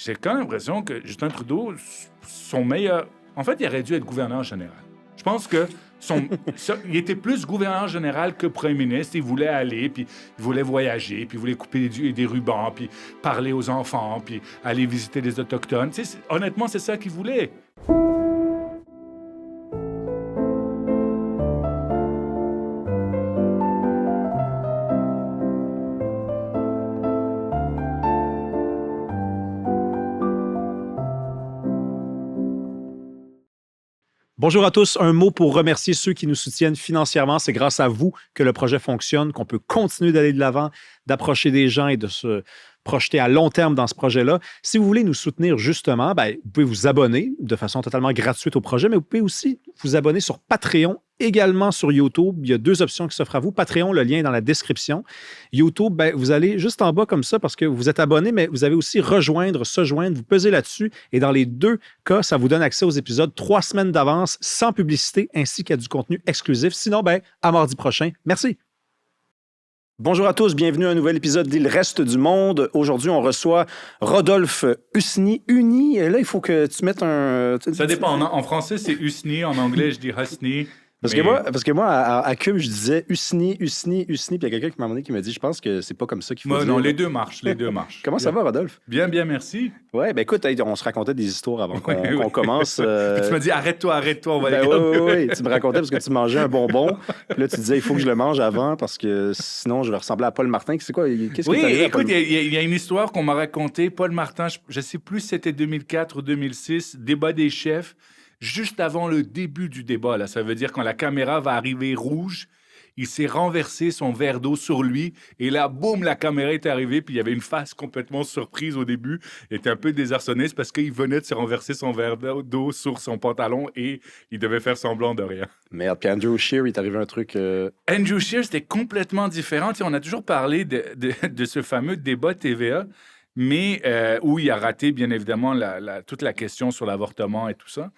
j'ai quand même l'impression que Justin Trudeau, son meilleur... En fait, il aurait dû être gouverneur général. Je pense que il était plus gouverneur général que premier ministre. Il voulait aller, puis il voulait voyager, puis il voulait couper des rubans, puis parler aux enfants, puis aller visiter les Autochtones. Honnêtement, c'est ça qu'il voulait. Bonjour à tous. Un mot pour remercier ceux qui nous soutiennent financièrement. C'est grâce à vous que le projet fonctionne, qu'on peut continuer d'aller de l'avant, d'approcher des gens et de se projeter à long terme dans ce projet-là. Si vous voulez nous soutenir justement, vous pouvez vous abonner de façon totalement gratuite au projet, mais vous pouvez aussi vous abonner sur Patreon, également sur YouTube. Il y a 2 options qui s'offrent à vous. Patreon, le lien est dans la description. YouTube, vous allez juste en bas comme ça parce que vous êtes abonné, mais vous avez aussi rejoindre, se joindre. Vous pesez là-dessus et dans les 2 cas, ça vous donne accès aux épisodes 3 semaines d'avance sans publicité ainsi qu'à du contenu exclusif. Sinon, à mardi prochain. Merci. Bonjour à tous, bienvenue à un nouvel épisode d'Il reste du monde. Aujourd'hui, on reçoit Rodolphe Husny. Là, il faut que tu mettes un... Ça dépend. En français, c'est Husny. En anglais, je dis Husny. Parce que moi, à Cube, je disais Husny. Puis il y a quelqu'un qui m'a demandé qui m'a dit, je pense que c'est pas comme ça qu'il faut dire. Non, les deux marchent. Comment ça va, Rodolphe? Bien, merci. Ouais, écoute, on se racontait des histoires avant qu'on commence. Puis tu m'as dit, arrête-toi, on va aller. Oui, tu me racontais parce que tu mangeais un bonbon. Puis là, tu disais, il faut que je le mange avant parce que sinon, je vais ressembler à Paul Martin. C'est quoi? Écoute, il y a une histoire qu'on m'a racontée. Paul Martin, je ne sais plus si c'était 2004 ou 2006, débat des chefs. Juste avant le début du débat, là, ça veut dire quand la caméra va arriver rouge, il s'est renversé son verre d'eau sur lui et là, boum, la caméra est arrivée puis il y avait une face complètement surprise au début. Il était un peu désarçonné, c'est parce qu'il venait de se renverser son verre d'eau sur son pantalon et il devait faire semblant de rien. Merde, puis Andrew Scheer, il est arrivé un truc... Andrew Scheer, c'était complètement différent. On a toujours parlé de ce fameux débat TVA, mais où il a raté, bien évidemment, toute la question sur l'avortement et tout ça.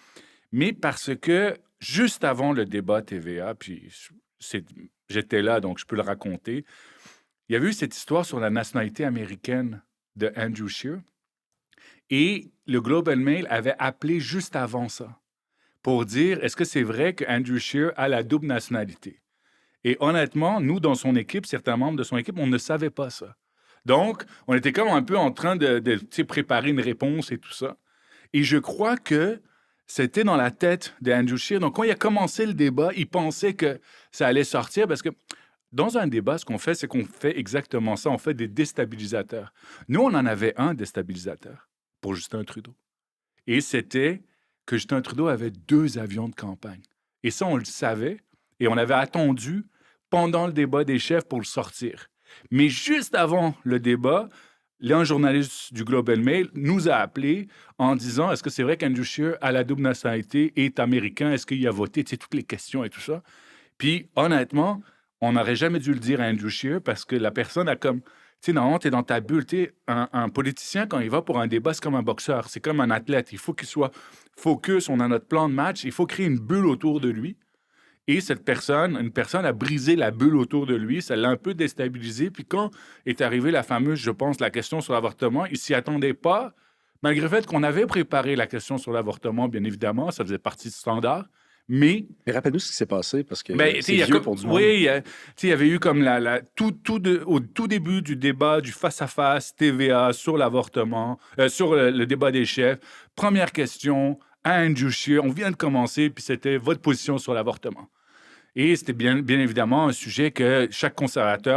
Mais parce que juste avant le débat TVA, puis j'étais là, donc je peux le raconter, il y avait eu cette histoire sur la nationalité américaine de Andrew Scheer. Et le Globe and Mail avait appelé juste avant ça pour dire, est-ce que c'est vrai que Andrew Scheer a la double nationalité? Et honnêtement, nous, dans son équipe, certains membres de son équipe, on ne savait pas ça. Donc, on était comme un peu en train de préparer une réponse et tout ça. Et je crois que c'était dans la tête d'Andrew Scheer. Donc, quand il a commencé le débat, il pensait que ça allait sortir parce que dans un débat, ce qu'on fait, c'est qu'on fait exactement ça. On fait des déstabilisateurs. Nous, on en avait un déstabilisateur pour Justin Trudeau. Et c'était que Justin Trudeau avait 2 avions de campagne. Et ça, on le savait et on avait attendu pendant le débat des chefs pour le sortir. Mais juste avant le débat, un journaliste du Globe and Mail nous a appelés en disant, est-ce que c'est vrai qu'Andrew Scheer a la double nationalité, est américain, est-ce qu'il a voté, toutes les questions et tout ça. Puis, honnêtement, on n'aurait jamais dû le dire à Andrew Scheer parce que la personne a comme, normalement, tu es dans ta bulle. Un politicien, quand il va pour un débat, c'est comme un boxeur, c'est comme un athlète. Il faut qu'il soit focus, on a notre plan de match, il faut créer une bulle autour de lui. Et une personne a brisé la bulle autour de lui, ça l'a un peu déstabilisé. Puis quand est arrivée la fameuse, je pense, la question sur l'avortement, il s'y attendait pas, malgré le fait qu'on avait préparé la question sur l'avortement, bien évidemment, ça faisait partie du standard. Mais rappelle-nous ce qui s'est passé, parce que c'est vieux pour du monde. Oui, il y avait eu comme au tout début du débat, du face-à-face TVA sur l'avortement, sur le débat des chefs. Première question à Andrew Scheer, on vient de commencer, puis c'était votre position sur l'avortement. Et c'était bien évidemment un sujet que chaque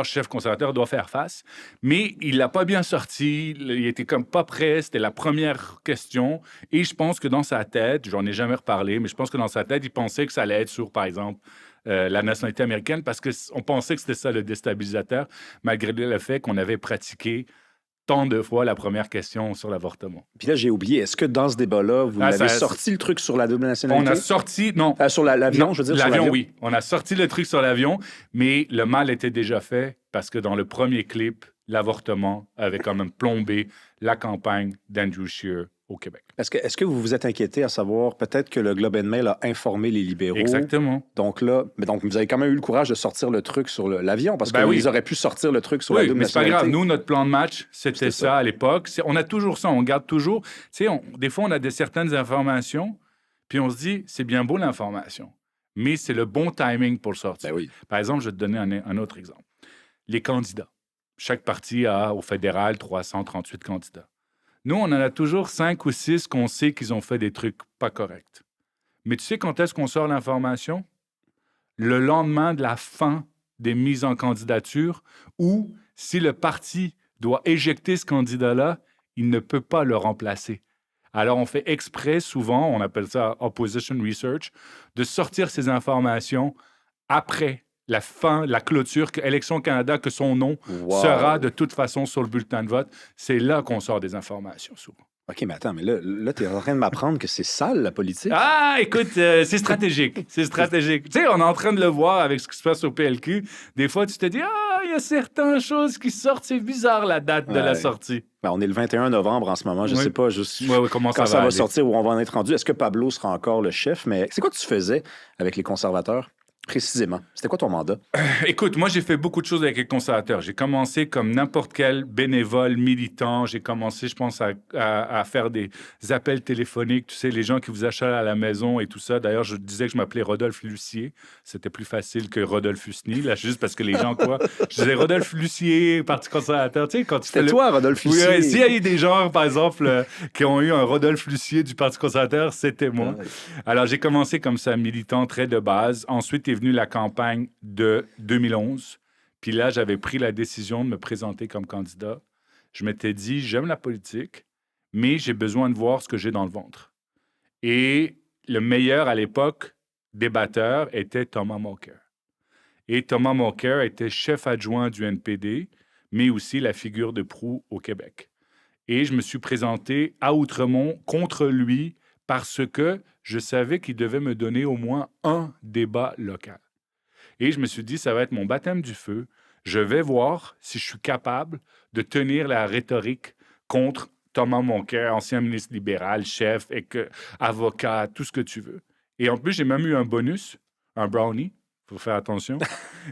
chef conservateur doit faire face. Mais il l'a pas bien sorti, il était comme pas prêt, c'était la première question. Et je pense que dans sa tête, j'en ai jamais reparlé, mais je pense que dans sa tête, il pensait que ça allait être sur, par exemple, la nationalité américaine, parce qu'on pensait que c'était ça le déstabilisateur, malgré le fait qu'on avait pratiqué tant de fois la première question sur l'avortement. Puis là, j'ai oublié, est-ce que dans ce débat-là, vous avez sorti le truc sur la double nationalité? On a sorti, non. Sur l'avion, je veux dire. L'avion, oui. On a sorti le truc sur l'avion, mais le mal était déjà fait parce que dans le premier clip, l'avortement avait quand même plombé la campagne d'Andrew Scheer au Québec. Est-ce que vous vous êtes inquiété à savoir peut-être que le Globe and Mail a informé les libéraux? Exactement. Donc là, donc vous avez quand même eu le courage de sortir le truc sur l'avion parce Ben oui. qu'ils auraient pu sortir le truc sur la Oui, double mais c'est pas nationalité. grave. Nous, notre plan de match, c'était C'était ça à l'époque. On a toujours ça. On garde toujours. Tu sais, des fois, on a certaines informations, puis on se dit, c'est bien beau l'information, mais c'est le bon timing pour le sortir. Ben oui. Par exemple, je vais te donner un autre exemple. Les candidats. Chaque parti a au fédéral 338 candidats. Nous, on en a toujours 5 ou 6 qu'on sait qu'ils ont fait des trucs pas corrects. Mais tu sais quand est-ce qu'on sort l'information? Le lendemain de la fin des mises en candidature ou si le parti doit éjecter ce candidat-là, il ne peut pas le remplacer. Alors, on fait exprès, souvent, on appelle ça opposition research, de sortir ces informations après la fin, la clôture, que Élections Canada, que son nom sera de toute façon sur le bulletin de vote. C'est là qu'on sort des informations, souvent. OK, mais attends, mais là tu es en train de m'apprendre que c'est sale, la politique. Ah, écoute, c'est stratégique. C'est stratégique. Tu sais, on est en train de le voir avec ce qui se passe au PLQ. Des fois, tu te dis, il y a certaines choses qui sortent. C'est bizarre, la date de la sortie. Ben, on est le 21 novembre en ce moment. Je ne sais pas juste comment quand ça va aller. sortir, où on va en être rendu. Est-ce que Pablo sera encore le chef? Mais c'est quoi que tu faisais avec les conservateurs? Précisément. C'était quoi ton mandat? Écoute, moi, j'ai fait beaucoup de choses avec les conservateurs. J'ai commencé comme n'importe quel bénévole, militant. J'ai commencé, je pense, à faire des appels téléphoniques. Tu sais, les gens qui vous achètent à la maison et tout ça. D'ailleurs, je disais que je m'appelais Rodolphe Lucier. C'était plus facile que Rodolphe Husny, là, juste parce que les gens, quoi. Je disais Rodolphe Lucier, Parti conservateur. Tu sais, quand tu C'était toi, Rodolphe Lucier. Oui, s'il y a eu des gens, par exemple, qui ont eu un Rodolphe Lucier du Parti conservateur, c'était moi. Alors, j'ai commencé comme ça, militant très de base. Ensuite, est venue la campagne de 2011. Puis là, j'avais pris la décision de me présenter comme candidat. Je m'étais dit, j'aime la politique, mais j'ai besoin de voir ce que j'ai dans le ventre. Et le meilleur à l'époque débatteur était Thomas Mulcair. Et Thomas Mulcair était chef adjoint du NPD, mais aussi la figure de proue au Québec. Et je me suis présenté à Outremont contre lui parce que je savais qu'il devait me donner au moins un débat local. Et je me suis dit, ça va être mon baptême du feu. Je vais voir si je suis capable de tenir la rhétorique contre Thomas Mulcair, ancien ministre libéral, chef, avocat, tout ce que tu veux. Et en plus, j'ai même eu un bonus, un brownie. Il faut faire attention.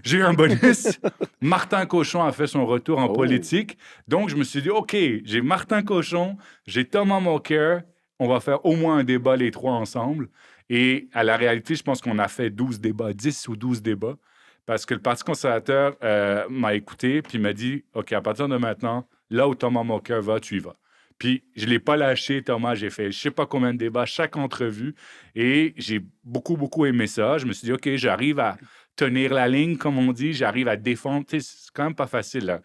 J'ai eu un bonus. Martin Cochon a fait son retour en politique. Donc, je me suis dit, OK, j'ai Martin Cochon, j'ai Thomas Mulcair. On va faire au moins un débat, les trois ensemble. Et à la réalité, je pense qu'on a fait 12 débats, 10 ou 12 débats, parce que le Parti conservateur m'a écouté, puis m'a dit, OK, à partir de maintenant, là où Thomas Mulcair va, tu y vas. Puis je ne l'ai pas lâché, Thomas. J'ai fait je ne sais pas combien de débats, chaque entrevue, et j'ai beaucoup, beaucoup aimé ça. Je me suis dit, OK, j'arrive à tenir la ligne, comme on dit, j'arrive à défendre. Tu sais, c'est quand même pas facile, là.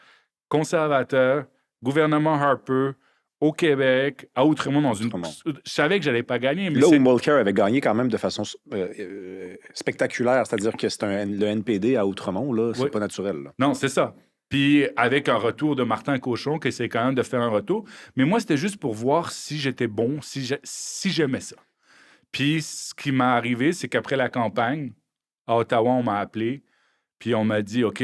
Conservateur, gouvernement Harper, au Québec, à Outremont, dans une... Je savais que je n'allais pas gagner. Mais là où Mulcair avait gagné quand même de façon spectaculaire, c'est-à-dire que c'est le NPD à Outremont, là, c'est pas naturel. Là. Non, c'est ça. Puis avec un retour de Martin Cochon, qui essaie quand même de faire un retour. Mais moi, c'était juste pour voir si j'étais bon, si j'aimais ça. Puis ce qui m'est arrivé, c'est qu'après la campagne, à Ottawa, on m'a appelé, puis on m'a dit, OK.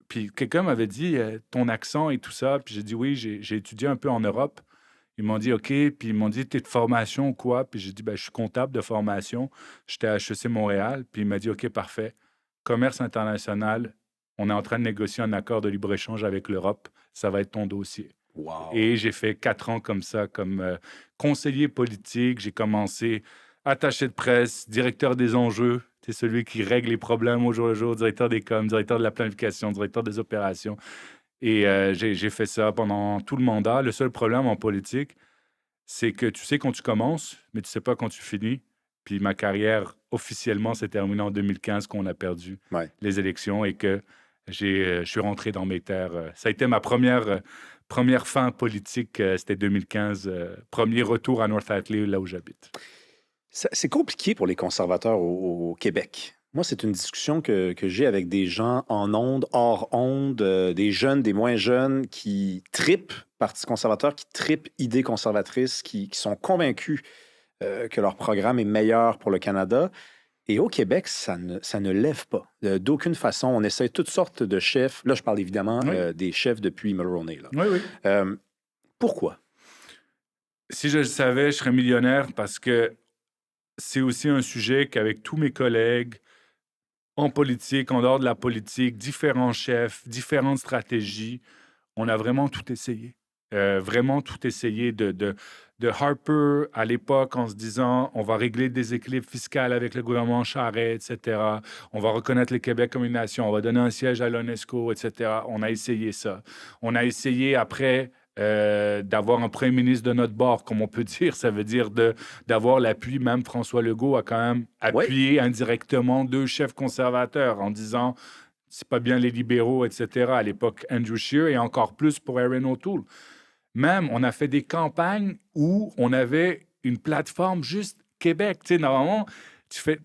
Puis quelqu'un m'avait dit, ton accent et tout ça. Puis j'ai dit, oui, j'ai étudié un peu en Europe. Ils m'ont dit, OK. Puis ils m'ont dit, t'es de formation ou quoi? Puis j'ai dit, je suis comptable de formation. J'étais à HEC Montréal. Puis il m'a dit, OK, parfait. Commerce international, on est en train de négocier un accord de libre-échange avec l'Europe. Ça va être ton dossier. Wow. Et j'ai fait 4 ans comme ça, comme conseiller politique. J'ai commencé attaché de presse, directeur des enjeux. C'est celui qui règle les problèmes au jour le jour, directeur des coms, directeur de la planification, directeur des opérations. Et j'ai fait ça pendant tout le mandat. Le seul problème en politique, c'est que tu sais quand tu commences, mais tu ne sais pas quand tu finis. Puis ma carrière, officiellement, s'est terminée en 2015, qu'on a perdu les élections et que je suis rentré dans mes terres. Ça a été ma première fin politique, c'était 2015. Premier retour à North Atlee, là où j'habite. C'est compliqué pour les conservateurs au Québec. Moi, c'est une discussion que j'ai avec des gens en ondes, hors ondes, des jeunes, des moins jeunes qui tripent Parti conservateur, qui tripent idées conservatrices, qui sont convaincus que leur programme est meilleur pour le Canada. Et au Québec, ça ne lève pas. D'aucune façon. On essaie toutes sortes de chefs. Là, je parle évidemment des chefs depuis Mulroney. Là. Oui. Pourquoi? Si je le savais, je serais millionnaire parce que c'est aussi un sujet qu'avec tous mes collègues en politique, en dehors de la politique, différents chefs, différentes stratégies, on a vraiment tout essayé. Vraiment tout essayé de Harper à l'époque en se disant on va régler le déséquilibre fiscal avec le gouvernement Charest, etc. On va reconnaître le Québec comme une nation, on va donner un siège à l'UNESCO, etc. On a essayé ça. On a essayé après d'avoir un premier ministre de notre bord, comme on peut dire. Ça veut dire d'avoir l'appui. Même François Legault a quand même Oui. appuyé indirectement deux chefs conservateurs en disant c'est pas bien les libéraux, etc. À l'époque, Andrew Scheer et encore plus pour Erin O'Toole. Même, on a fait des campagnes où on avait une plateforme juste Québec. Tu sais, normalement, tu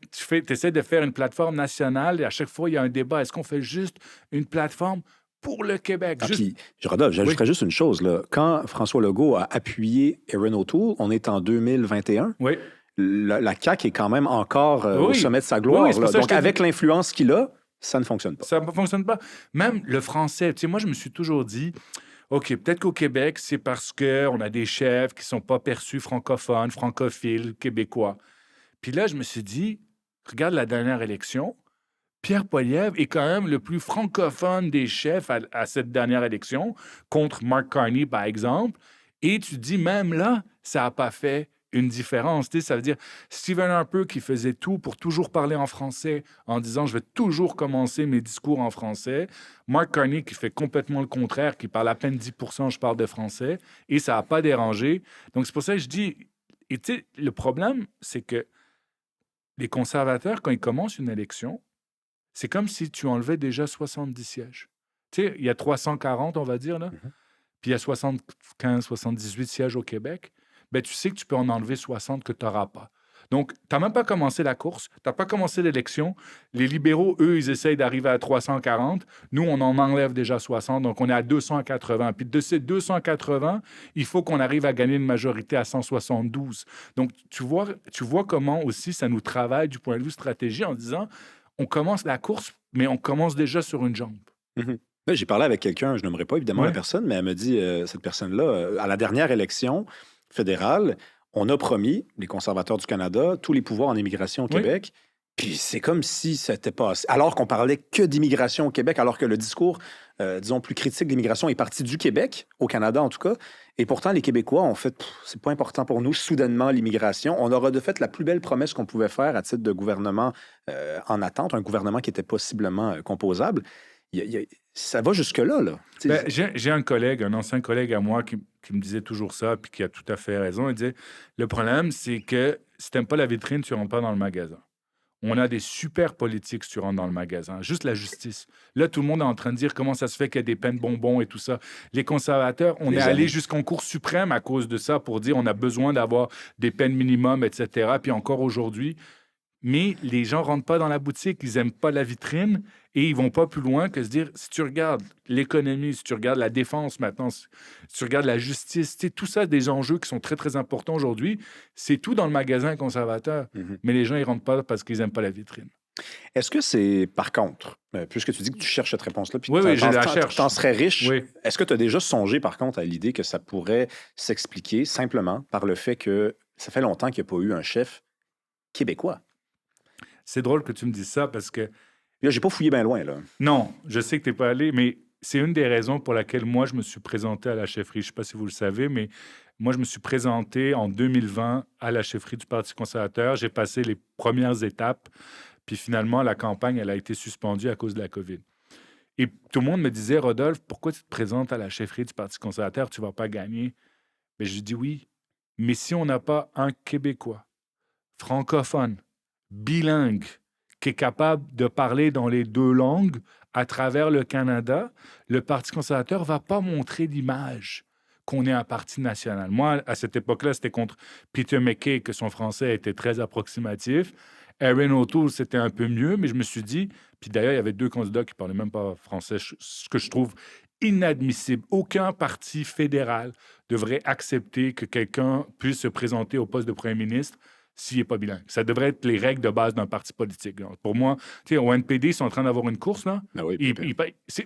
essaies de faire une plateforme nationale et à chaque fois, il y a un débat. Est-ce qu'on fait juste une plateforme pour le Québec? Ah, Juste... puis, Rodolphe, Oui, j'ajouterais juste une chose. Là. Quand François Legault a appuyé Erin O'Toole, on est en 2021. oui, La CAQ est quand même encore au oui. sommet de sa Oui, gloire. c'est là. pour ça que Donc, je te avec dis, l'influence qu'il a, ça ne fonctionne pas. ça ne fonctionne pas. Même le français, tu sais, moi, je me suis toujours dit, OK, peut-être qu'au Québec, c'est parce qu'on a des chefs qui ne sont pas perçus francophones, francophiles, québécois. Puis là, je me suis dit, regarde la dernière élection, Pierre Poilievre est quand même le plus francophone des chefs à cette dernière élection, contre Mark Carney, par exemple. Et tu dis, même là, ça n'a pas fait une différence. Tu sais, ça veut dire Stephen Harper qui faisait tout pour toujours parler en français en disant, je vais toujours commencer mes discours en français. Mark Carney qui fait complètement le contraire, qui parle à peine 10%, je parle de français. Et ça n'a pas dérangé. Donc, c'est pour ça que je dis, et tu sais, le problème, c'est que les conservateurs, quand ils commencent une élection, c'est comme si tu enlevais déjà 70 sièges. Tu sais, il y a 340, on va dire, là, Mhm. puis il y a 75, 78 sièges au Québec. Ben, tu sais que tu peux en enlever 60 que tu n'auras pas. Donc, tu n'as même pas commencé la course, tu n'as pas commencé l'élection. Les libéraux, eux, ils essayent d'arriver à 340. Nous, on en enlève déjà 60, donc on est à 280. Puis de ces 280, il faut qu'on arrive à gagner une majorité à 172. Donc, tu vois comment aussi ça nous travaille du point de vue stratégie en disant, on commence la course, mais on commence déjà sur une jambe. Mhm. Là, j'ai parlé avec quelqu'un, je n'aimerais pas évidemment la Ouais. personne, mais elle me dit, cette personne-là, à la dernière élection fédérale, on a promis, les conservateurs du Canada, tous les pouvoirs en immigration au Oui. Québec. Puis c'est comme si ça n'était pas assez. Alors qu'on parlait que d'immigration au Québec, alors que le discours, disons, plus critique de l'immigration est parti du Québec, au Canada en tout cas. Et pourtant, les Québécois ont fait, c'est pas important pour nous, soudainement, l'immigration. On aura de fait la plus belle promesse qu'on pouvait faire à titre de gouvernement en attente, un gouvernement qui était possiblement composable. Ça va jusque-là, là. Ben, j'ai un collègue, un ancien collègue à moi qui me disait toujours ça, puis qui a tout à fait raison. Il disait, le problème, c'est que si tu n'aimes pas la vitrine, tu ne rentres pas dans le magasin. On a des super politiques si tu rentres dans le magasin. Juste la justice. Là, tout le monde est en train de dire comment ça se fait qu'il y a des peines bonbons et tout ça. Les conservateurs, on Des est allé années. jusqu'en Cour suprême à cause de ça pour dire on a besoin d'avoir des peines minimum, etc. Puis encore aujourd'hui, mais les gens rentrent pas dans la boutique, ils aiment pas la vitrine et ils vont pas plus loin que se dire, si tu regardes l'économie, si tu regardes la défense maintenant, si tu regardes la justice, tu sais, tout ça, des enjeux qui sont très, très importants aujourd'hui, c'est tout dans le magasin conservateur. Mhm. Mais les gens, ils rentrent pas parce qu'ils aiment pas la vitrine. Est-ce que c'est, par contre, puisque tu dis que tu cherches cette réponse-là, puis Oui, que oui, je la cherche. t'en serais riche, Oui. est-ce que tu as déjà songé, par contre, à l'idée que ça pourrait s'expliquer simplement par le fait que ça fait longtemps qu'il n'y a pas eu un chef québécois? C'est drôle que tu me dises ça parce que, Là, j'ai pas fouillé bien loin, là. non, je sais que tu n'es pas allé, mais c'est une des raisons pour laquelle moi, je me suis présenté à la chefferie. Je ne sais pas si vous le savez, mais moi, je me suis présenté en 2020 à la chefferie du Parti conservateur. J'ai passé les premières étapes, puis finalement, la campagne, elle a été suspendue à cause de la COVID. Et tout le monde me disait, Rodolphe, pourquoi tu te présentes à la chefferie du Parti conservateur? Tu ne vas pas gagner. Mais je dis oui, mais si on n'a pas un Québécois, francophone, bilingue, qui est capable de parler dans les deux langues à travers le Canada, le Parti conservateur ne va pas montrer l'image qu'on est un parti national. Moi, à cette époque-là, c'était contre Peter MacKay, que son français était très approximatif. Erin O'Toole, c'était un peu mieux, mais je me suis dit, puis d'ailleurs, il y avait deux candidats qui ne parlaient même pas français, ce que je trouve inadmissible. Aucun parti fédéral devrait accepter que quelqu'un puisse se présenter au poste de premier ministre s'il n'est pas bilingue. Ça devrait être les règles de base d'un parti politique. Donc, pour moi, tu sais, au NPD, ils sont en train d'avoir une course, là. Ah oui,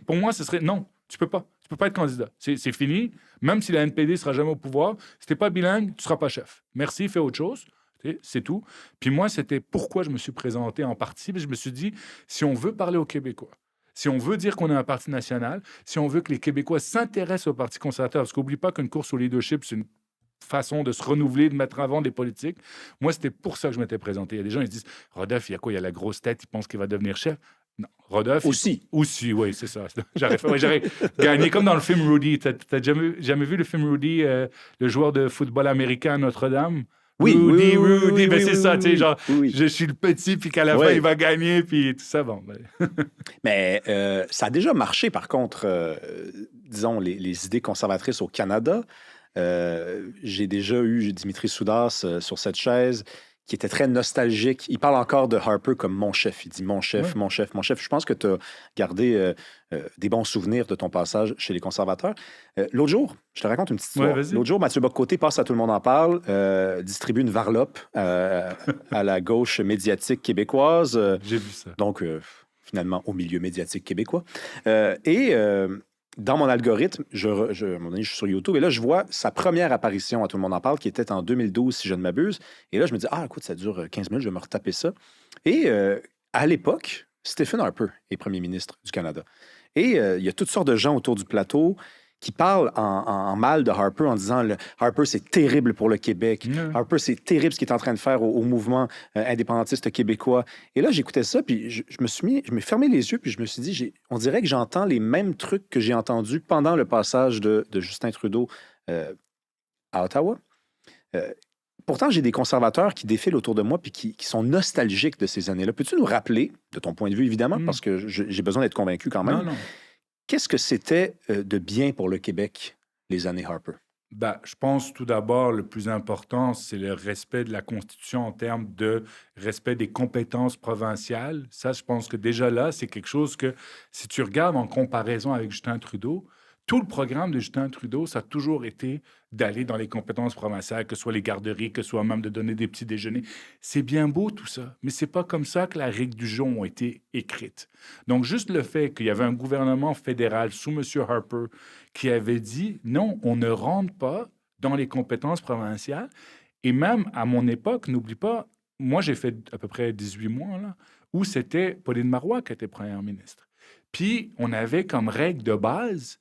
Pour moi, ce serait non. Tu peux pas. Tu peux pas être candidat. C'est fini. Même si la NPD sera jamais au pouvoir, si t'es pas bilingue, tu seras pas chef. Merci, fais autre chose. C'est tout. Puis moi, c'était pourquoi je me suis présenté en parti. Puis je me suis dit, si on veut parler aux Québécois, si on veut dire qu'on est un parti national, si on veut que les Québécois s'intéressent au Parti conservateur, parce qu'oublie pas qu'une course au leadership, c'est une façon de se renouveler, de mettre avant des politiques. Moi, c'était pour ça que je m'étais présenté. Il y a des gens qui disent, Rodolphe, il y a quoi? Il y a la grosse tête, il pense qu'il va devenir chef. Non, Rodolphe... Aussi. Aussi, oui, c'est ça. J'aurais gagné comme dans le film Rudy. T'as jamais vu le film Rudy, le joueur de football américain à Notre-Dame? Oui, Rudy, oui, oui, oui, ben oui, c'est oui, ça, tu sais, oui, genre, oui. je suis le petit, puis qu'à la Oui. fin, il va gagner, puis tout ça, bon. Ben. Mais ça a déjà marché, par contre, disons, les idées conservatrices au Canada. J'ai déjà eu Dimitri Soudas sur cette chaise qui était très nostalgique. Il parle encore de Harper comme mon chef. Il dit mon chef, Ouais. mon chef, mon chef. Je pense que tu as gardé des bons souvenirs de ton passage chez les conservateurs. L'autre jour, je te raconte une petite Ouais, histoire. vas-y. L'autre jour, Mathieu Bock-Côté passe à Tout le monde en parle, distribue une varlope à la gauche médiatique québécoise. J'ai vu ça. Donc, finalement, au milieu médiatique québécois. Dans mon algorithme, à un moment donné, je suis sur YouTube et là, je vois sa première apparition à Tout le monde en parle, qui était en 2012, si je ne m'abuse. Et là, je me dis, écoute, ça dure 15 minutes, je vais me retaper ça. Et à l'époque, Stephen Harper est premier ministre du Canada. Et il y a toutes sortes de gens autour du plateau qui parlent en mal de Harper en disant Harper, c'est terrible pour le Québec. Harper, c'est terrible ce qu'il est en train de faire au mouvement indépendantiste québécois. Et là, j'écoutais ça, puis je me fermé les yeux, puis je me suis dit, on dirait que j'entends les mêmes trucs que j'ai entendus pendant le passage de Justin Trudeau à Ottawa. Pourtant, j'ai des conservateurs qui défilent autour de moi puis qui sont nostalgiques de ces années-là. Peux-tu nous rappeler, de ton point de vue, évidemment, parce que j'ai besoin d'être convaincu quand même, Non. qu'est-ce que c'était de bien pour le Québec, les années Harper? Ben, je pense tout d'abord, le plus important, c'est le respect de la Constitution en termes de respect des compétences provinciales. Ça, je pense que déjà là, c'est quelque chose que, si tu regardes en comparaison avec Justin Trudeau, tout le programme de Justin Trudeau, ça a toujours été d'aller dans les compétences provinciales, que ce soit les garderies, que ce soit même de donner des petits déjeuners. C'est bien beau tout ça, mais c'est pas comme ça que la règle du jeu a été écrite. Donc, juste le fait qu'il y avait un gouvernement fédéral sous M. Harper qui avait dit non, on ne rentre pas dans les compétences provinciales. Et même à mon époque, n'oublie pas, moi j'ai fait à peu près 18 mois là, où c'était Pauline Marois qui était première ministre. Puis on avait comme règle de base,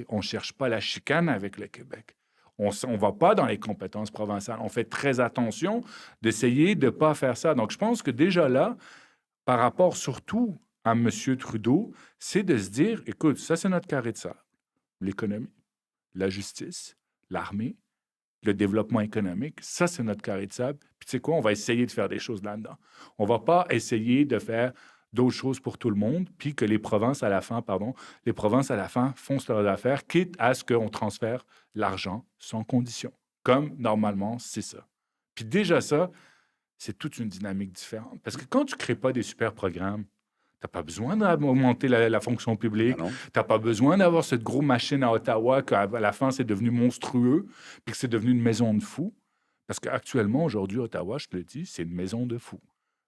on ne cherche pas la chicane avec le Québec. On ne va pas dans les compétences provinciales. On fait très attention d'essayer de ne pas faire ça. Donc je pense que déjà là, par rapport surtout à M. Trudeau, c'est de se dire, écoute, ça c'est notre carré de sable. L'économie, la justice, l'armée, le développement économique, ça, c'est notre carré de sable. Puis tu sais quoi, on va essayer de faire des choses là-dedans. On ne va pas essayer de faire d'autres choses pour tout le monde, puis que les provinces à la fin font leurs affaires, quitte à ce qu'on transfère l'argent sans condition. Comme normalement, c'est ça. Puis déjà ça, c'est toute une dynamique différente. Parce que quand tu ne crées pas des super programmes, tu n'as pas besoin d'augmenter la fonction publique. Non. Tu n'as pas besoin d'avoir cette grosse machine à Ottawa qu'à la fin, c'est devenu monstrueux puis que c'est devenu une maison de fous. Parce qu'actuellement, aujourd'hui, Ottawa, je te le dis, c'est une maison de fous.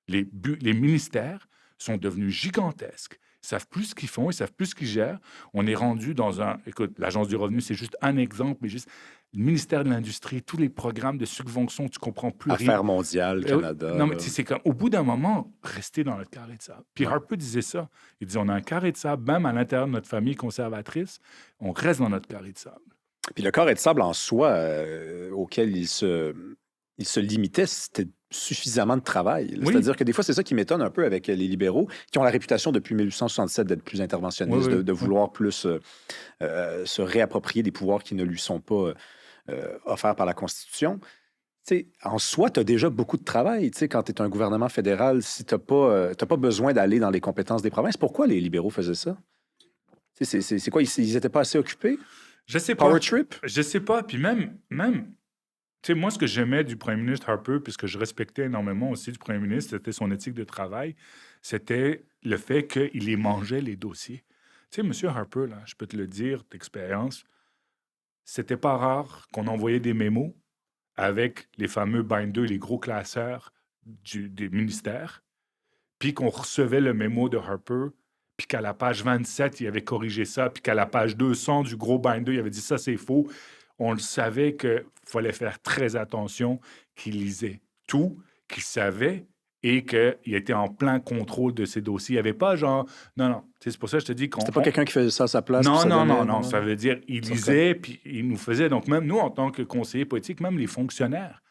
Les ministères sont devenus gigantesques. Ils savent plus ce qu'ils font, ils savent plus ce qu'ils gèrent. On est rendu dans un... Écoute, l'Agence du revenu, c'est juste un exemple, mais juste le ministère de l'Industrie, tous les programmes de subvention, tu comprends plus rien. Affaires mondiales, Canada. Non, mais c'est comme, au bout d'un moment, rester dans notre carré de sable. Puis Harper disait ça. Il disait, on a un carré de sable, même à l'intérieur de notre famille conservatrice, on reste dans notre carré de sable. Puis le carré de sable en soi, auquel il se limitait, c'était suffisamment de travail. Oui. C'est-à-dire que des fois, c'est ça qui m'étonne un peu avec les libéraux, qui ont la réputation depuis 1867 d'être plus interventionnistes, de vouloir plus se réapproprier des pouvoirs qui ne lui sont pas offerts par la Constitution. T'sais, en soi, tu as déjà beaucoup de travail. Quand tu es un gouvernement fédéral, si tu n'as pas besoin d'aller dans les compétences des provinces, pourquoi les libéraux faisaient ça? C'est quoi? Ils n'étaient pas assez occupés? Je sais pas. Power trip? Je sais pas. Puis même tu sais, moi, ce que j'aimais du premier ministre Harper, puis ce que je respectais énormément aussi du premier ministre, c'était son éthique de travail, c'était le fait qu'il les mangeait, les dossiers. Tu sais, M. Harper, là, je peux te le dire d'expérience, c'était pas rare qu'on envoyait des mémos avec les fameux binders, les gros classeurs des ministères, puis qu'on recevait le mémo de Harper, puis qu'à la page 27, il avait corrigé ça, puis qu'à la page 200 du gros binder, il avait dit ça, c'est faux. On le savait qu'il fallait faire très attention, qu'il lisait tout, qu'il savait et qu'il était en plein contrôle de ses dossiers. Il n'y avait pas genre, non, non. C'est pour ça que je te dis qu'on... C'était pas quelqu'un qui faisait ça à sa place. Non, puis ça non, non, donnait- non. Ça veut dire, il Ça, lisait, puis il nous faisait. Donc, même nous, en tant que conseillers politiques, même les fonctionnaires.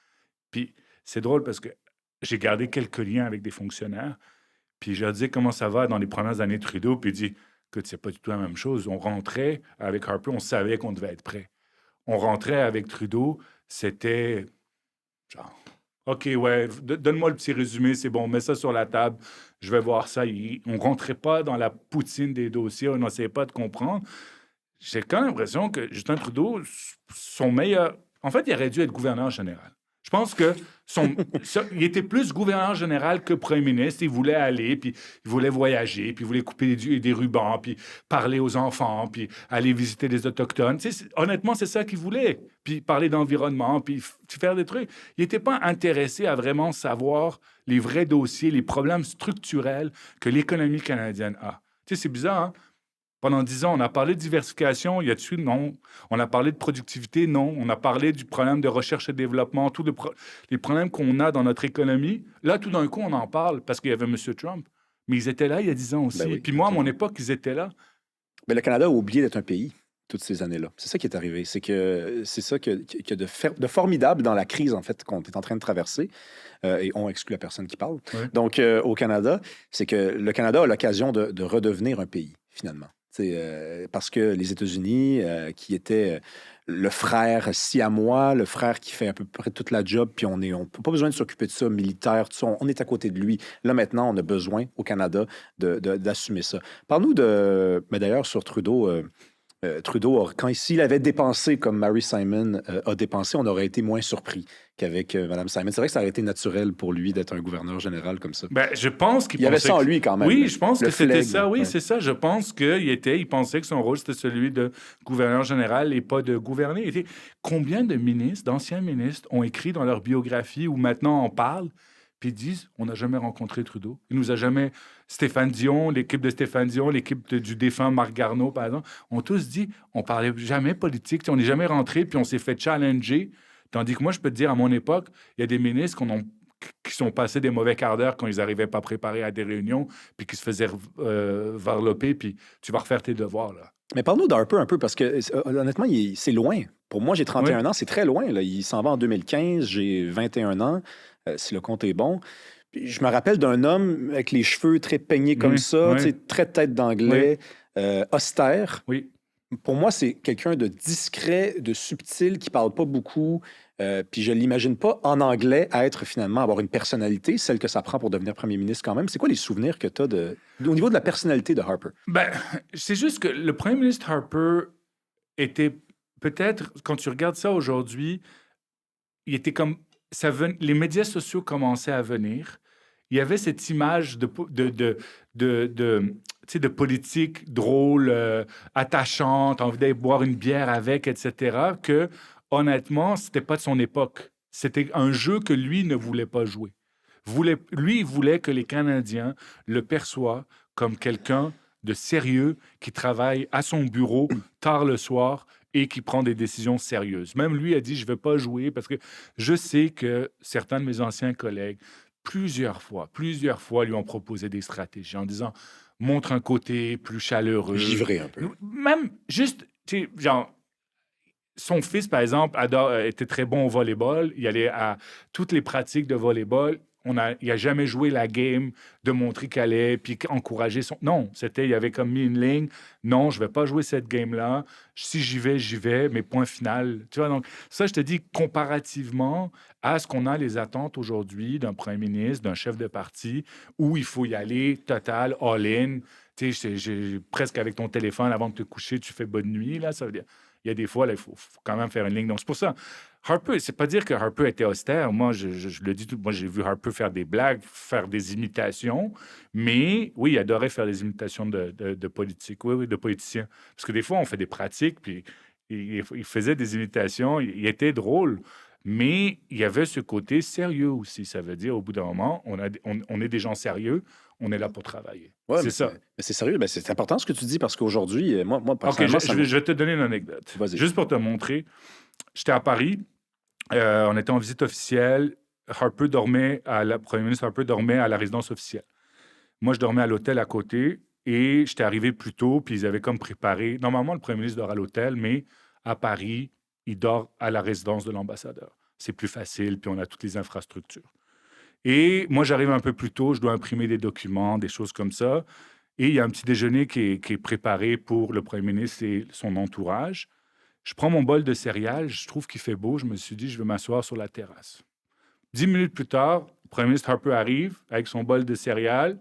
Puis, c'est drôle parce que j'ai gardé quelques liens avec des fonctionnaires. Puis, je leur disais comment ça va dans les premières années de Trudeau. Puis, il dit, écoute, c'est pas du tout la même chose. On rentrait avec Harper, on savait qu'on devait être prêt. On rentrait avec Trudeau, c'était genre, OK, ouais, donne-moi le petit résumé, c'est bon, mets ça sur la table, je vais voir ça. On ne rentrait pas dans la poutine des dossiers, on n'essayait pas de comprendre. J'ai quand même l'impression que Justin Trudeau, son meilleur... En fait, il aurait dû être gouverneur général. Je pense que il était plus gouverneur général que premier ministre. Il voulait aller, puis il voulait voyager, puis il voulait couper des rubans, puis parler aux enfants, puis aller visiter les Autochtones. Tu sais, honnêtement, c'est ça qu'il voulait. Puis parler d'environnement, puis faire des trucs. Il n'était pas intéressé à vraiment savoir les vrais dossiers, les problèmes structurels que l'économie canadienne a. Tu sais, c'est bizarre, hein? Pendant 10 ans, on a parlé de diversification, il y a dessus, non. On a parlé de productivité, non. On a parlé du problème de recherche et développement, tous les problèmes qu'on a dans notre économie. Là, tout d'un coup, on en parle parce qu'il y avait M. Trump. Mais ils étaient là il y a 10 ans aussi. Ben oui, Puis moi, à mon absolument. époque, ils étaient là. Mais le Canada a oublié d'être un pays toutes ces années-là. C'est ça qui est arrivé. C'est ça qu'il y a de formidable dans la crise, en fait, qu'on est en train de traverser. Et on exclut la personne qui parle. Ouais. Donc, au Canada, c'est que le Canada a l'occasion de redevenir un pays, finalement. Parce que les États-Unis, qui étaient le frère siamois, le frère qui fait à peu près toute la job, puis on n'a pas besoin de s'occuper de ça, militaire, tout ça, on est à côté de lui. Là, maintenant, on a besoin, au Canada, d'assumer ça. Parle-nous de... Mais d'ailleurs, sur Trudeau... Trudeau, s'il avait dépensé comme Mary Simon a dépensé, on aurait été moins surpris qu'avec Mme Simon. C'est vrai que ça aurait été naturel pour lui d'être un gouverneur général comme ça. Ben, je pense qu'il Il y avait pensait ça en que- lui quand même. Oui, là. je pense Le que c'était flegme, ça. Oui, ouais. c'est ça. Je pense il pensait que son rôle, c'était celui de gouverneur général et pas de gouverner. Combien de ministres, d'anciens ministres, ont écrit dans leur biographie ou maintenant en parlent, puis ils disent, on n'a jamais rencontré Trudeau. Il nous a jamais... Stéphane Dion, l'équipe de Stéphane Dion, du défunt Marc Garneau, par exemple, ont tous dit, on parlait jamais politique, on n'est jamais rentré, puis on s'est fait challenger. Tandis que moi, je peux te dire, à mon époque, il y a des ministres qui sont passés des mauvais quarts d'heure quand ils n'arrivaient pas préparés à des réunions, puis qui se faisaient varloper, puis tu vas refaire tes devoirs, là. Mais parle-nous d'Harper un peu, parce que honnêtement, c'est loin. Pour moi, j'ai 31 ans, c'est très loin. Là. Il s'en va en 2015, j'ai 21 ans, si le compte est bon. Puis je me rappelle d'un homme avec les cheveux très peignés comme Oui, ça, oui. tu sais, très tête d'anglais, austère. Oui. Pour moi, c'est quelqu'un de discret, de subtil, qui parle pas beaucoup. Puis je l'imagine pas en anglais avoir une personnalité, celle que ça prend pour devenir premier ministre quand même. C'est quoi les souvenirs que tu as au niveau de la personnalité de Harper? Ben, c'est juste que le premier ministre Harper était peut-être, quand tu regardes ça aujourd'hui, il était comme... les médias sociaux commençaient à venir. Il y avait cette image tu sais, de politique drôle, attachante, envie d'aller boire une bière avec, etc., que, honnêtement, c'était pas de son époque. C'était un jeu que lui ne voulait pas jouer. Lui, il voulait que les Canadiens le perçoivent comme quelqu'un de sérieux qui travaille à son bureau tard le soir et qui prend des décisions sérieuses. Même lui a dit, je ne vais pas jouer parce que je sais que certains de mes anciens collègues, plusieurs fois, lui ont proposé des stratégies en disant, montre un côté plus chaleureux. Givré un peu. Même juste, tu sais, genre, son fils, par exemple, était très bon au volleyball. Il allait à toutes les pratiques de volleyball. Il n'a jamais joué la game de montrer qu'il allait, puis encourager son... Non, il avait comme mis une ligne. Non, je ne vais pas jouer cette game-là. Si j'y vais, mais point final. Tu vois, donc ça, je te dis, comparativement à ce qu'on a les attentes aujourd'hui d'un premier ministre, d'un chef de parti, où il faut y aller total, all-in. Tu sais, presque avec ton téléphone, avant de te coucher, tu fais bonne nuit, là, ça veut dire... Il y a des fois, là, il faut quand même faire une ligne. Donc, c'est pour ça. Harper, c'est pas dire que Harper était austère. Moi, je le dis tout. Moi, j'ai vu Harper faire des blagues, faire des imitations. Mais oui, il adorait faire des imitations de politiques. Oui, de politiciens. Parce que des fois, on fait des pratiques, puis il faisait des imitations. Il était drôle. Mais il y avait ce côté sérieux aussi. Ça veut dire, au bout d'un moment, on est des gens sérieux. On est là pour travailler. Ouais, c'est ça. Mais c'est sérieux, c'est important ce que tu dis parce qu'aujourd'hui, moi OK, personnellement, je vais te donner une anecdote. Vas-y. Juste pour te montrer. J'étais à Paris. On était en visite officielle. Premier ministre Harper dormait à la résidence officielle. Moi, je dormais à l'hôtel à côté et j'étais arrivé plus tôt, puis ils avaient comme préparé. Normalement, le premier ministre dort à l'hôtel, mais à Paris, il dort à la résidence de l'ambassadeur. C'est plus facile, puis on a toutes les infrastructures. Et moi, j'arrive un peu plus tôt, je dois imprimer des documents, des choses comme ça. Et il y a un petit déjeuner qui est préparé pour le premier ministre et son entourage. Je prends mon bol de céréales, je trouve qu'il fait beau, je me suis dit, je vais m'asseoir sur la terrasse. 10 minutes plus tard, le premier ministre Harper arrive avec son bol de céréales,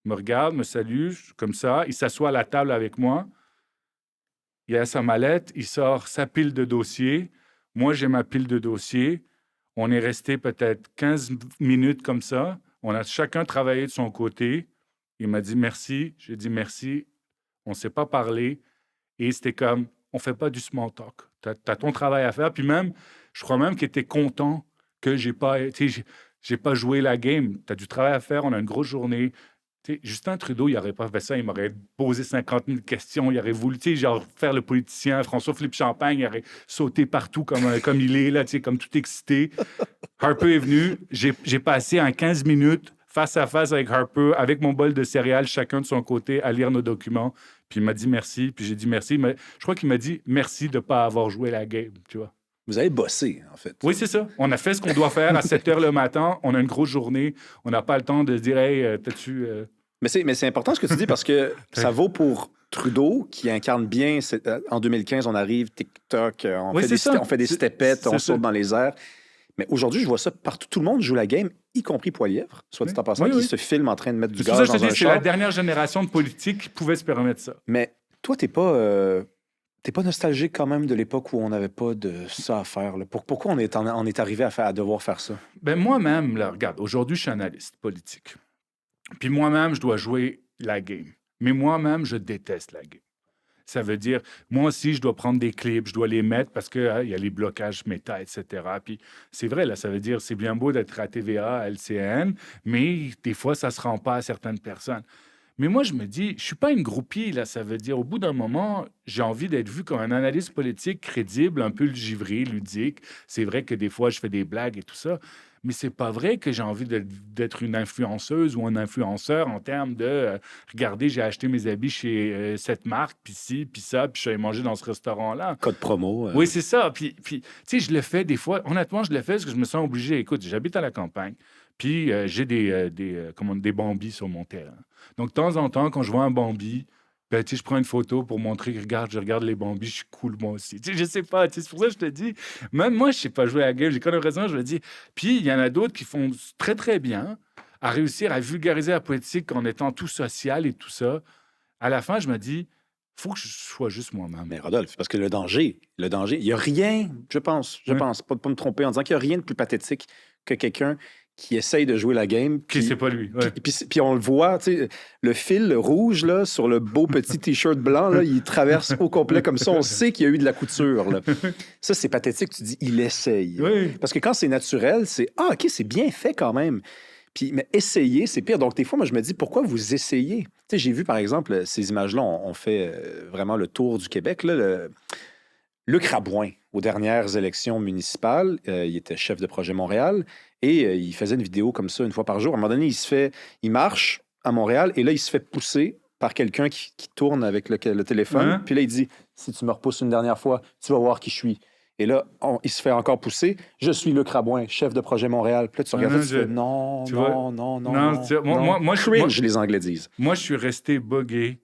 me regarde, me salue, comme ça. Il s'assoit à la table avec moi. Il a sa mallette, il sort sa pile de dossiers. Moi, j'ai ma pile de dossiers. On est resté peut-être 15 minutes comme ça. On a chacun travaillé de son côté. Il m'a dit merci. J'ai dit merci. On ne s'est pas parlé. Et c'était comme, on ne fait pas du small talk. Tu as ton travail à faire. Puis même, je crois même qu'il était content que j'ai pas joué la game. Tu as du travail à faire. On a une grosse journée. T'sais, Justin Trudeau, il n'aurait pas fait ça, il m'aurait posé 50 000 questions, il aurait voulu, genre, faire le politicien. François-Philippe Champagne, il aurait sauté partout comme il est, là, comme tout excité. Harper est venu, j'ai passé en 15 minutes face à face avec Harper, avec mon bol de céréales, chacun de son côté, à lire nos documents. Puis il m'a dit merci, puis j'ai dit merci. Mais je crois qu'il m'a dit merci de ne pas avoir joué la game, tu vois. Vous avez bossé, en fait. Oui, c'est ça. On a fait ce qu'on doit faire à 7 heures le matin. On a une grosse journée. On n'a pas le temps de se dire, hey, t'as-tu. Mais c'est important ce que tu dis parce que ça vaut pour Trudeau, qui incarne bien. En 2015, on arrive, TikTok, on fait des stepettes, on saute dans les airs. Mais aujourd'hui, je vois ça partout. Tout le monde joue la game, y compris Poilievre, soit dit en passant, qui se filme en train de mettre du gaz dans un char. C'est ça, je te dis, c'est la dernière génération de politiques qui pouvait se permettre ça. Mais toi, t'es pas nostalgique quand même de l'époque où on n'avait pas de ça à faire? Là? Pourquoi on est arrivé à devoir faire ça? Ben moi-même, là, regarde, aujourd'hui, je suis analyste politique. Puis moi-même, je dois jouer la game. Mais moi-même, je déteste la game. Ça veut dire, moi aussi, je dois prendre des clips, je dois les mettre parce qu'il y a les blocages méta, etc. Puis c'est vrai, là, ça veut dire, c'est bien beau d'être à TVA, à LCN, mais des fois, ça ne se rend pas à certaines personnes. Mais moi, je me dis, je ne suis pas une groupie, là. Ça veut dire, au bout d'un moment, j'ai envie d'être vu comme un analyste politique crédible, un peu givré, ludique. C'est vrai que des fois, je fais des blagues et tout ça. Mais c'est pas vrai que j'ai envie d'être une influenceuse ou un influenceur en termes de regardez, j'ai acheté mes habits chez cette marque, puis ci, puis ça, puis je suis allé manger dans ce restaurant-là. Code promo. Oui, c'est ça. Puis tu sais, je le fais des fois. Honnêtement, je le fais parce que je me sens obligé. Écoute, j'habite à la campagne, puis j'ai des bambis sur mon terrain. Donc, de temps en temps, quand je vois un bambi, ben, je prends une photo pour montrer que je regarde les bambis, je suis cool moi aussi. Je sais pas, c'est pour ça que je te dis, même moi, je sais pas jouer à la game, j'ai quand même raison, je me dis. Puis, il y en a d'autres qui font très, très bien à réussir à vulgariser la politique en étant tout social et tout ça. À la fin, je me dis, faut que je sois juste moi-même. Mais Rodolphe, parce que le danger, il n'y a rien, je pense, pas me tromper en disant qu'il n'y a rien de plus pathétique que quelqu'un qui essaye de jouer la game. Qui c'est pas lui. Ouais. Puis on le voit, le fil rouge là, sur le beau petit T-shirt blanc, là, il traverse au complet comme ça. On sait qu'il y a eu de la couture. Là. Ça, c'est pathétique. Tu dis, il essaye. Oui. Parce que quand c'est naturel, c'est « Ah, OK, c'est bien fait quand même. » Puis, mais essayer, c'est pire. Donc, des fois, moi, je me dis, pourquoi vous essayez? J'ai vu, par exemple, ces images-là, on fait vraiment le tour du Québec. Là, Luc Rabouin, aux dernières élections municipales, il était chef de projet Montréal et il faisait une vidéo comme ça une fois par jour. À un moment donné, il marche à Montréal et là, il se fait pousser par quelqu'un qui tourne avec le téléphone. Puis là, il dit, si tu me repousses une dernière fois, tu vas voir qui je suis. Et là, il se fait encore pousser. Je suis Luc Rabouin, chef de projet Montréal. Puis là, tu regardes, tu fais non. Moi, cringe, les Anglais disent. Moi, je suis resté buggé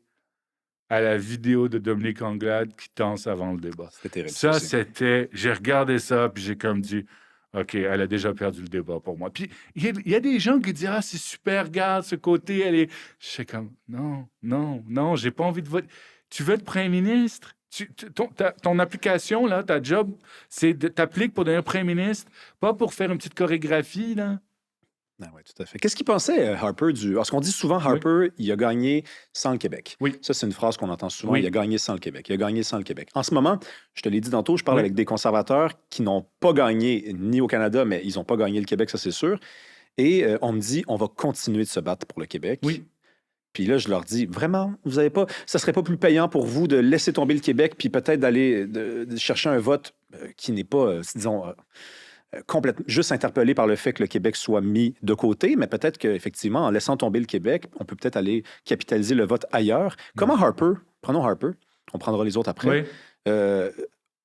à la vidéo de Dominique Anglade qui danse avant le débat. C'était terrible. Ça, c'était... J'ai regardé ça, puis j'ai comme dit, OK, elle a déjà perdu le débat pour moi. Puis il y a des gens qui disent, ah, c'est super, regarde ce côté, elle est... Je suis comme, non, j'ai pas envie de voter. Tu veux être premier ministre? Ton application, là, ta job, c'est de t'appliquer pour devenir premier ministre, pas pour faire une petite chorégraphie, là. Ah oui, tout à fait. Qu'est-ce qu'il pensait, Harper, Parce qu'on dit souvent, Harper, il a gagné sans le Québec. Oui. Ça, c'est une phrase qu'on entend souvent. Oui. Il a gagné sans le Québec. En ce moment, je te l'ai dit tantôt, je parle avec des conservateurs qui n'ont pas gagné ni au Canada, mais ils n'ont pas gagné le Québec, ça, c'est sûr. Et on me dit, on va continuer de se battre pour le Québec. Oui. Puis là, je leur dis, vraiment, vous avez pas, ça serait pas plus payant pour vous de laisser tomber le Québec, puis peut-être d'aller de chercher un vote qui n'est pas, disons, complètement juste interpellé par le fait que le Québec soit mis de côté, mais peut-être qu'effectivement, en laissant tomber le Québec, on peut peut-être aller capitaliser le vote ailleurs. Comment Harper, prenons Harper, on prendra les autres après, Oui.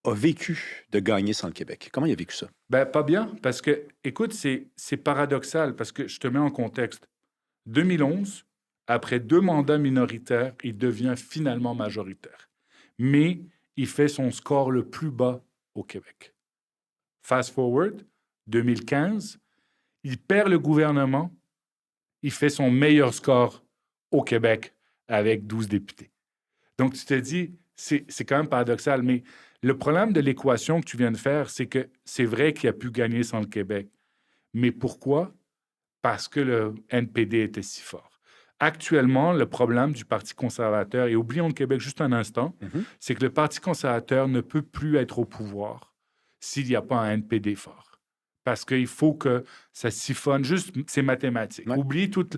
a vécu de gagner sans le Québec? Comment il a vécu ça? Ben, pas bien, parce que, écoute, c'est paradoxal, parce que je te mets en contexte. 2011, après 2 mandats minoritaires, il devient finalement majoritaire. Mais il fait son score le plus bas au Québec. Fast forward, 2015, il perd le gouvernement, il fait son meilleur score au Québec avec 12 députés. Donc, tu te dis, c'est quand même paradoxal, mais le problème de l'équation que tu viens de faire, c'est que c'est vrai qu'il a pu gagner sans le Québec. Mais pourquoi? Parce que le NPD était si fort. Actuellement, le problème du Parti conservateur, et oublions le Québec juste un instant, c'est que le Parti conservateur ne peut plus être au pouvoir s'il n'y a pas un NPD fort. Parce qu'il faut que ça siphonne juste, c'est mathématique. Ouais. Oublie tout.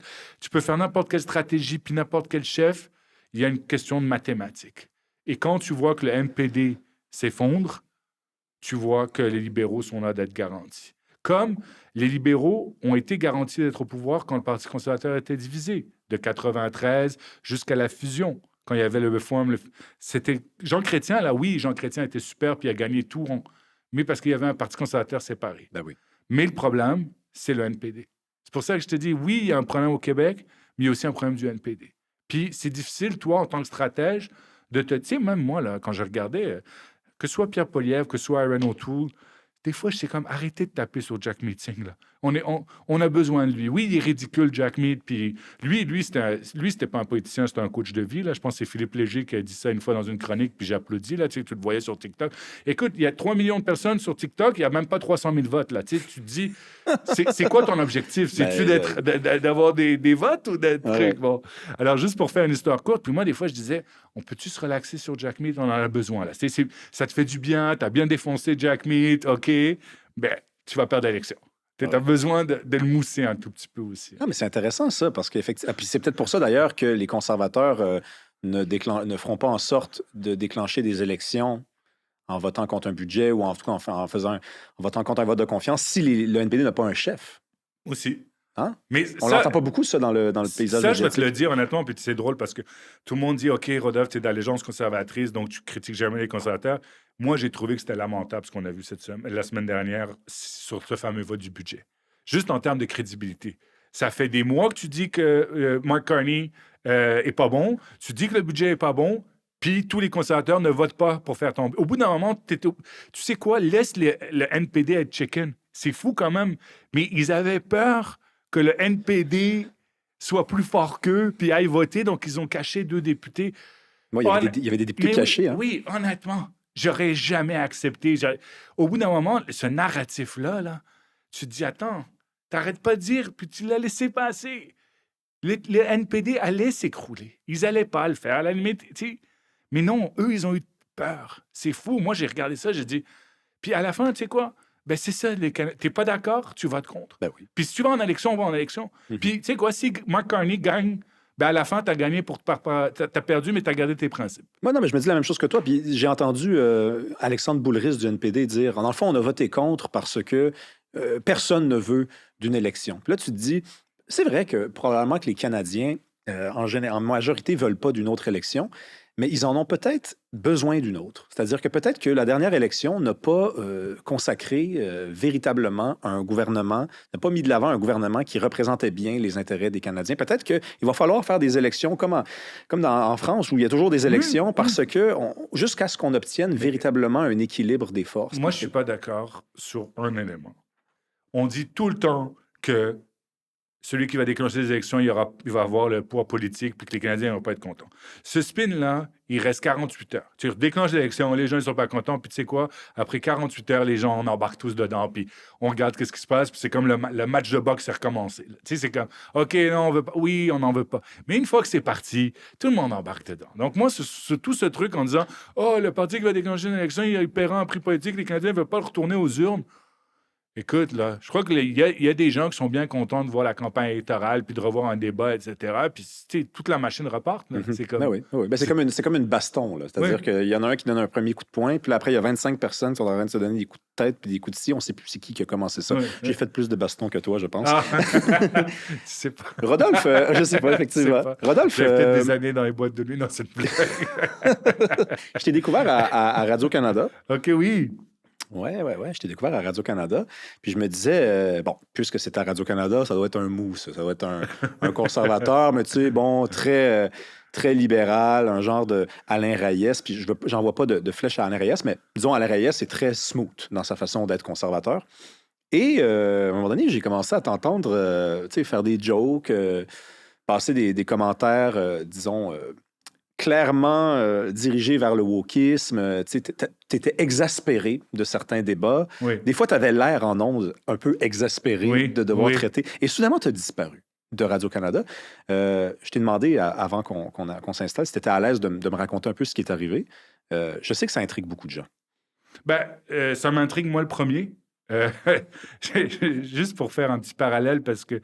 Tu peux faire n'importe quelle stratégie, puis n'importe quel chef, il y a une question de mathématiques. Et quand tu vois que le NPD s'effondre, tu vois que les libéraux sont là d'être garantis. Comme les libéraux ont été garantis d'être au pouvoir quand le Parti conservateur était divisé, de 93 jusqu'à la fusion, quand il y avait le Reform. C'était Jean Chrétien, là, oui, Jean Chrétien était super, puis il a gagné tout rond, mais parce qu'il y avait un Parti conservateur séparé. Ben oui. Mais le problème, c'est le NPD. C'est pour ça que je te dis, oui, il y a un problème au Québec, mais il y a aussi un problème du NPD. Puis c'est difficile, toi, en tant que stratège, de te... Tu sais, même moi, là, quand je regardais, que ce soit Pierre Poilievre, que ce soit Aaron O'Toole, des fois, je sais comme, arrêtez de taper sur Jack Meeting, là. On a besoin de lui. Oui, il est ridicule, Jack Mead, puis lui, c'était pas un politicien, c'était un coach de vie, là. Je pense que c'est Philippe Léger qui a dit ça une fois dans une chronique, puis j'ai applaudi, là, tu sais, tu le voyais sur TikTok. Écoute, il y a 3 millions de personnes sur TikTok, il n'y a même pas 300 000 votes, là, tu sais, tu te dis, c'est quoi ton objectif? C'est-tu d'avoir des votes ou d'être... Ouais. Bon. Alors, juste pour faire une histoire courte, puis moi, des fois, je disais, on peut-tu se relaxer sur Jack Mead? On en a besoin, là. Ça te fait du bien, tu as bien défoncé Jack Mead, OK, ben, tu vas perdre l'élection. Tu as besoin de le mousser un tout petit peu aussi. Ah, mais c'est intéressant ça, parce qu'effectivement, puis c'est peut-être pour ça d'ailleurs que les conservateurs ne feront pas en sorte de déclencher des élections en votant contre un budget ou en tout cas en votant contre un vote de confiance si le NPD n'a pas un chef. Aussi. Hein? Mais on l'entend pas beaucoup, ça, dans le paysage ça, je vais te médiatique. le dire honnêtement, puis c'est drôle parce que tout le monde dit, OK, Rodolphe, tu es d'allégeance conservatrice, donc tu critiques jamais les conservateurs. Moi, j'ai trouvé que c'était lamentable ce qu'on a vu la semaine dernière sur ce fameux vote du budget. Juste en termes de crédibilité. Ça fait des mois que tu dis que Mark Carney est pas bon, tu dis que le budget est pas bon, puis tous les conservateurs ne votent pas pour faire tomber. Au bout d'un moment, tu sais quoi, laisse le NPD être chicken. C'est fou quand même. Mais ils avaient peur que le NPD soit plus fort qu'eux, puis aille voter, donc ils ont caché 2 députés. Ouais, il y avait des députés Mais cachés. Hein? Oui, honnêtement, j'aurais jamais accepté. Au bout d'un moment, ce narratif-là, là, tu te dis, attends, t'arrêtes pas de dire, puis tu l'as laissé passer. Le NPD allait s'écrouler. Ils allaient pas le faire, à la limite, tu sais. Mais non, eux, ils ont eu peur. C'est fou. Moi, j'ai regardé ça, j'ai dit... Puis à la fin, tu sais quoi? Ben c'est ça, t'es pas d'accord, tu votes contre. Ben oui. Puis si tu vas en élection, on va en élection. Puis tu sais quoi, si Mark Carney gagne, ben à la fin, t'as gagné t'as perdu, mais t'as gardé tes principes. Moi, non, mais je me dis la même chose que toi. Puis j'ai entendu Alexandre Boulris du NPD dire, dans le fond, on a voté contre parce que personne ne veut d'une élection. Puis là, tu te dis, c'est vrai que probablement que les Canadiens, en majorité, ne veulent pas d'une autre élection, mais ils en ont peut-être besoin d'une autre. C'est-à-dire que peut-être que la dernière élection n'a pas consacré véritablement un gouvernement, n'a pas mis de l'avant un gouvernement qui représentait bien les intérêts des Canadiens. Peut-être qu'il va falloir faire des élections comme en France, où il y a toujours des élections, parce que jusqu'à ce qu'on obtienne véritablement un équilibre des forces. Moi, je ne suis pas d'accord sur un élément. On dit tout le temps que celui qui va déclencher les élections, il va avoir le poids politique puis que les Canadiens ne vont pas être contents. Ce spin-là, il reste 48 heures. Tu déclenches l'élection, les gens ne sont pas contents, puis tu sais quoi? Après 48 heures, les gens, on embarque tous dedans, puis on regarde qu'est-ce qui se passe, puis c'est comme le match de boxe est recommencé. Tu sais, c'est comme, OK, non, on veut pas. Oui, on n'en veut pas. Mais une fois que c'est parti, tout le monde embarque dedans. Donc moi, tout ce truc en disant, oh, le parti qui va déclencher une élection, il paiera un prix politique, les Canadiens ne veulent pas retourner aux urnes. Écoute, là, je crois qu'il y a des gens qui sont bien contents de voir la campagne électorale, puis de revoir un débat, etc. Puis, tu sais, toute la machine repart, là. Mhm. C'est Ben comme... oui, ben oui. Ben, c'est- c'est comme une baston, là. Oui. C'est-à-dire qu'il y en a un qui donne un premier coup de poing, puis là, après, il y a 25 personnes qui sont en train de se donner des coups de tête puis des coups de scie. On ne sait plus c'est qui a commencé ça. Oui, J'ai oui. fait plus de bastons que toi, je pense. Ah! Tu sais pas. Rodolphe, je sais pas, Je sais effectivement. pas. Rodolphe, J'avais peut-être des années dans les boîtes de nuit dans cette blague. je t'ai découvert à Radio-Canada. OK, oui. Ouais. Je t'ai découvert à Radio-Canada. Puis je me disais, bon, puisque c'est à Radio-Canada, ça doit être un mou, ça. Ça doit être un conservateur, mais tu sais, bon, très libéral, un genre de Alain Reyes. Puis j'en vois pas de flèche à Alain Reyes, mais disons, Alain Reyes est très smooth dans sa façon d'être conservateur. Et à un moment donné, j'ai commencé à t'entendre, tu sais, faire des jokes, passer des commentaires, disons, clairement dirigé vers le wokisme. Tu étais exaspéré de certains débats. Oui. Des fois, tu avais l'air en ondes un peu exaspéré Oui, de devoir oui. traiter. Et soudainement, tu as disparu de Radio-Canada. Je t'ai demandé, avant qu'on s'installe, si tu étais à l'aise de me raconter un peu ce qui est arrivé. Je sais que ça intrigue beaucoup de gens. Ben, ça m'intrigue, moi, le premier. Euh, juste pour faire un petit parallèle, parce que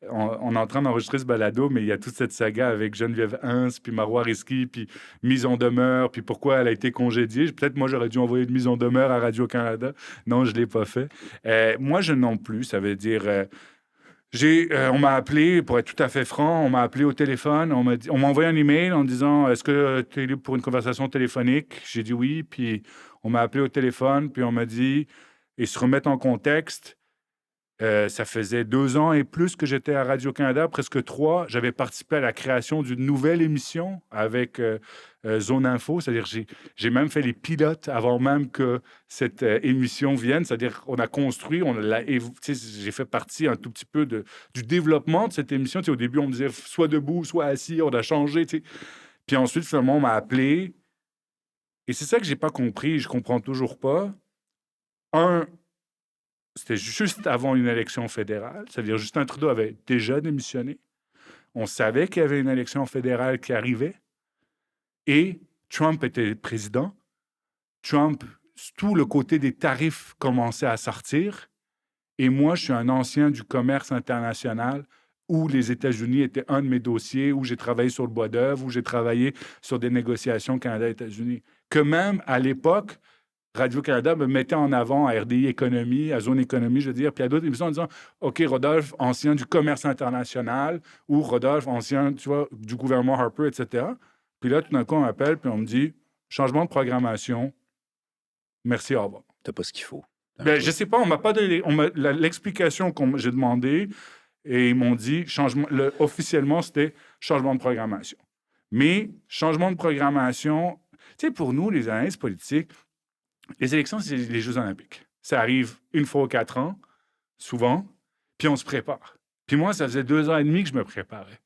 on est en train d'enregistrer ce balado, mais il y a toute cette saga avec Geneviève Hins, puis Marois Risky, puis mise en demeure, puis pourquoi elle a été congédiée. Peut-être moi, j'aurais dû envoyer une mise en demeure à Radio-Canada. Non, je ne l'ai pas fait. Moi, je non plus. Ça veut dire... on m'a appelé, pour être tout à fait franc, on m'a appelé au téléphone, on m'a envoyé un email en disant est-ce que tu es libre pour une conversation téléphonique? J'ai dit oui, puis on m'a appelé au téléphone, puis on m'a dit, et se remettre en contexte, ça faisait 2 ans et plus que j'étais à Radio-Canada, presque 3. J'avais participé à la création d'une nouvelle émission avec Zone Info. C'est-à-dire, j'ai même fait les pilotes avant même que cette émission vienne. C'est-à-dire, on a construit, j'ai fait partie un tout petit peu du développement de cette émission. Tu sais, au début, on me disait soit debout, soit assis. On a changé. Tu sais. Puis ensuite, finalement, on m'a appelé. Et c'est ça que j'ai pas compris. Je comprends toujours pas. C'était juste avant une élection fédérale, c'est-à-dire Justin Trudeau avait déjà démissionné. On savait qu'il y avait une élection fédérale qui arrivait et Trump était président. Trump, tout le côté des tarifs commençait à sortir. Et moi, je suis un ancien du commerce international où les États-Unis étaient un de mes dossiers, où j'ai travaillé sur le bois d'œuvre, où j'ai travaillé sur des négociations Canada-États-Unis. Que même à l'époque, Radio-Canada me mettait en avant à RDI Économie, à Zone Économie, je veux dire, puis à d'autres émissions en disant OK, Rodolphe, ancien du commerce international, ou Rodolphe, ancien, tu vois, du gouvernement Harper, etc. Puis là, tout d'un coup, on m'appelle, puis on me dit changement de programmation, merci, au revoir. T'as pas ce qu'il faut. Ben, je sais pas, on m'a pas donné l'explication que j'ai demandé, et ils m'ont dit officiellement, c'était changement de programmation. Mais changement de programmation, tu sais, pour nous, les analystes politiques, les élections, c'est les Jeux olympiques. Ça arrive une fois aux 4 ans, souvent, puis on se prépare. Puis moi, ça faisait 2 ans et demi que je me préparais,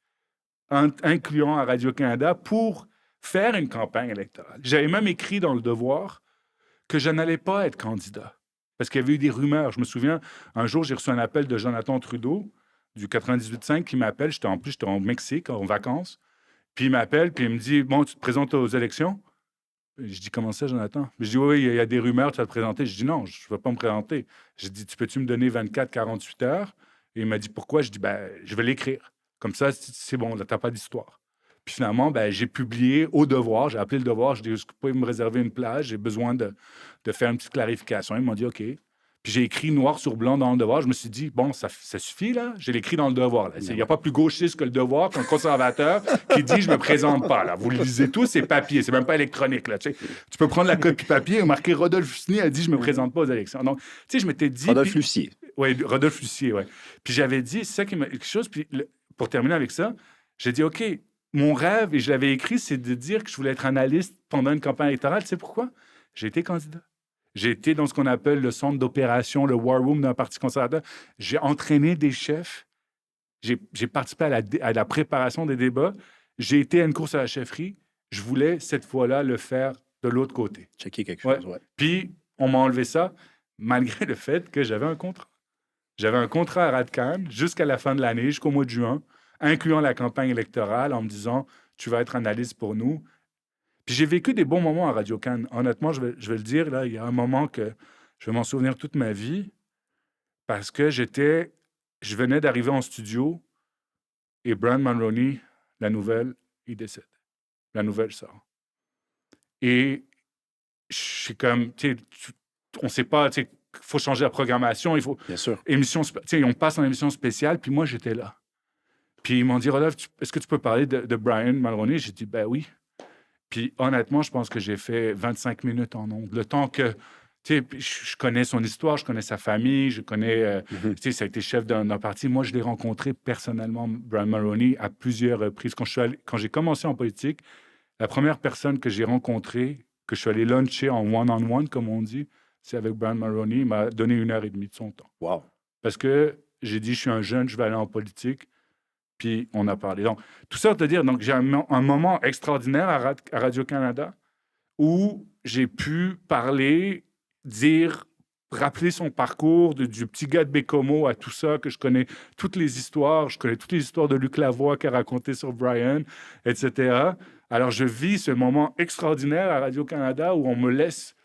incluant à Radio-Canada, pour faire une campagne électorale. J'avais même écrit dans Le Devoir que je n'allais pas être candidat, parce qu'il y avait eu des rumeurs. Je me souviens, un jour, j'ai reçu un appel de Jonathan Trudeau, du 98.5, qui m'appelle. J'étais au Mexique, en vacances. Puis il m'appelle, puis il me dit « Bon, tu te présentes aux élections? » Je dis, comment ça, Jonathan? Je dis, oui, il y a des rumeurs, tu vas te présenter. Je dis, non, je ne vais pas me présenter. Je dis, peux-tu me donner 24-48 heures? Et il m'a dit, pourquoi? Je dis, ben, je vais l'écrire. Comme ça, c'est bon, là, tu n'as pas d'histoire. Puis finalement, ben, j'ai publié au Devoir, j'ai appelé le Devoir, je dis, est-ce que vous pouvez me réserver une plage? J'ai besoin de faire une petite clarification. Ils m'ont dit, OK. Puis j'ai écrit noir sur blanc dans le Devoir. Je me suis dit, bon, ça suffit, là. J'ai l'écrit dans le Devoir. Il n'y a pas plus gauchiste que le Devoir, qu'un conservateur qui dit, je me présente pas, là. Vous le lisez tous, c'est papier, c'est même pas électronique, là. Tu sais. Tu peux prendre la copie papier et marquer Rodolphe Lucier a dit, je me présente pas aux élections. Donc, tu sais, je m'étais dit. Rodolphe Lucier. Oui, Rodolphe Lucier, oui. Puis j'avais dit, c'est ça qui m'a quelque chose. Puis pour terminer avec ça, j'ai dit, OK, mon rêve, et je l'avais écrit, c'est de dire que je voulais être analyste pendant une campagne électorale. Tu sais pourquoi? J'ai été candidat. J'ai été dans ce qu'on appelle le centre d'opération, le war room d'un parti conservateur. J'ai entraîné des chefs. J'ai participé à la préparation des débats. J'ai été à une course à la chefferie. Je voulais, cette fois-là, le faire de l'autre côté. Checker quelque chose, ouais. Puis, on m'a enlevé ça, malgré le fait que j'avais un contrat. J'avais un contrat à Radcan jusqu'à la fin de l'année, jusqu'au mois de juin, incluant la campagne électorale, en me disant, tu vas être analyste pour nous. Puis j'ai vécu des bons moments à Radio-Can. Honnêtement, je vais le dire, là, il y a un moment que je vais m'en souvenir toute ma vie. Parce que je venais d'arriver en studio et Brian Mulroney, la nouvelle, il décède. La nouvelle sort. Et je suis comme, on ne sait pas, il faut changer la programmation, il faut. Bien sûr. On passe en émission spéciale, puis moi, j'étais là. Puis ils m'ont dit, Rodolphe, est-ce que tu peux parler de Brian Mulroney? J'ai dit, ben oui. Puis honnêtement, je pense que j'ai fait 25 minutes en ondes. Le temps que, je connais son histoire, je connais sa famille, je connais, ça a été chef d'un parti. Moi, je l'ai rencontré personnellement, Brian Mulroney, à plusieurs reprises. Quand j'ai commencé en politique, la première personne que j'ai rencontrée, que je suis allé luncher en one-on-one, comme on dit, c'est avec Brian Mulroney. Il m'a donné 1 heure et demie de son temps. Wow. Parce que j'ai dit, je suis un jeune, je vais aller en politique. Puis on a parlé. Donc, tout ça pour te dire, donc, j'ai un moment extraordinaire à Radio-Canada où j'ai pu parler, rappeler son parcours du petit gars de Bécomo à tout ça, que je connais toutes les histoires. Je connais toutes les histoires de Luc Lavoie qui a raconté sur Brian, etc. Alors, je vis ce moment extraordinaire à Radio-Canada où on me laisse,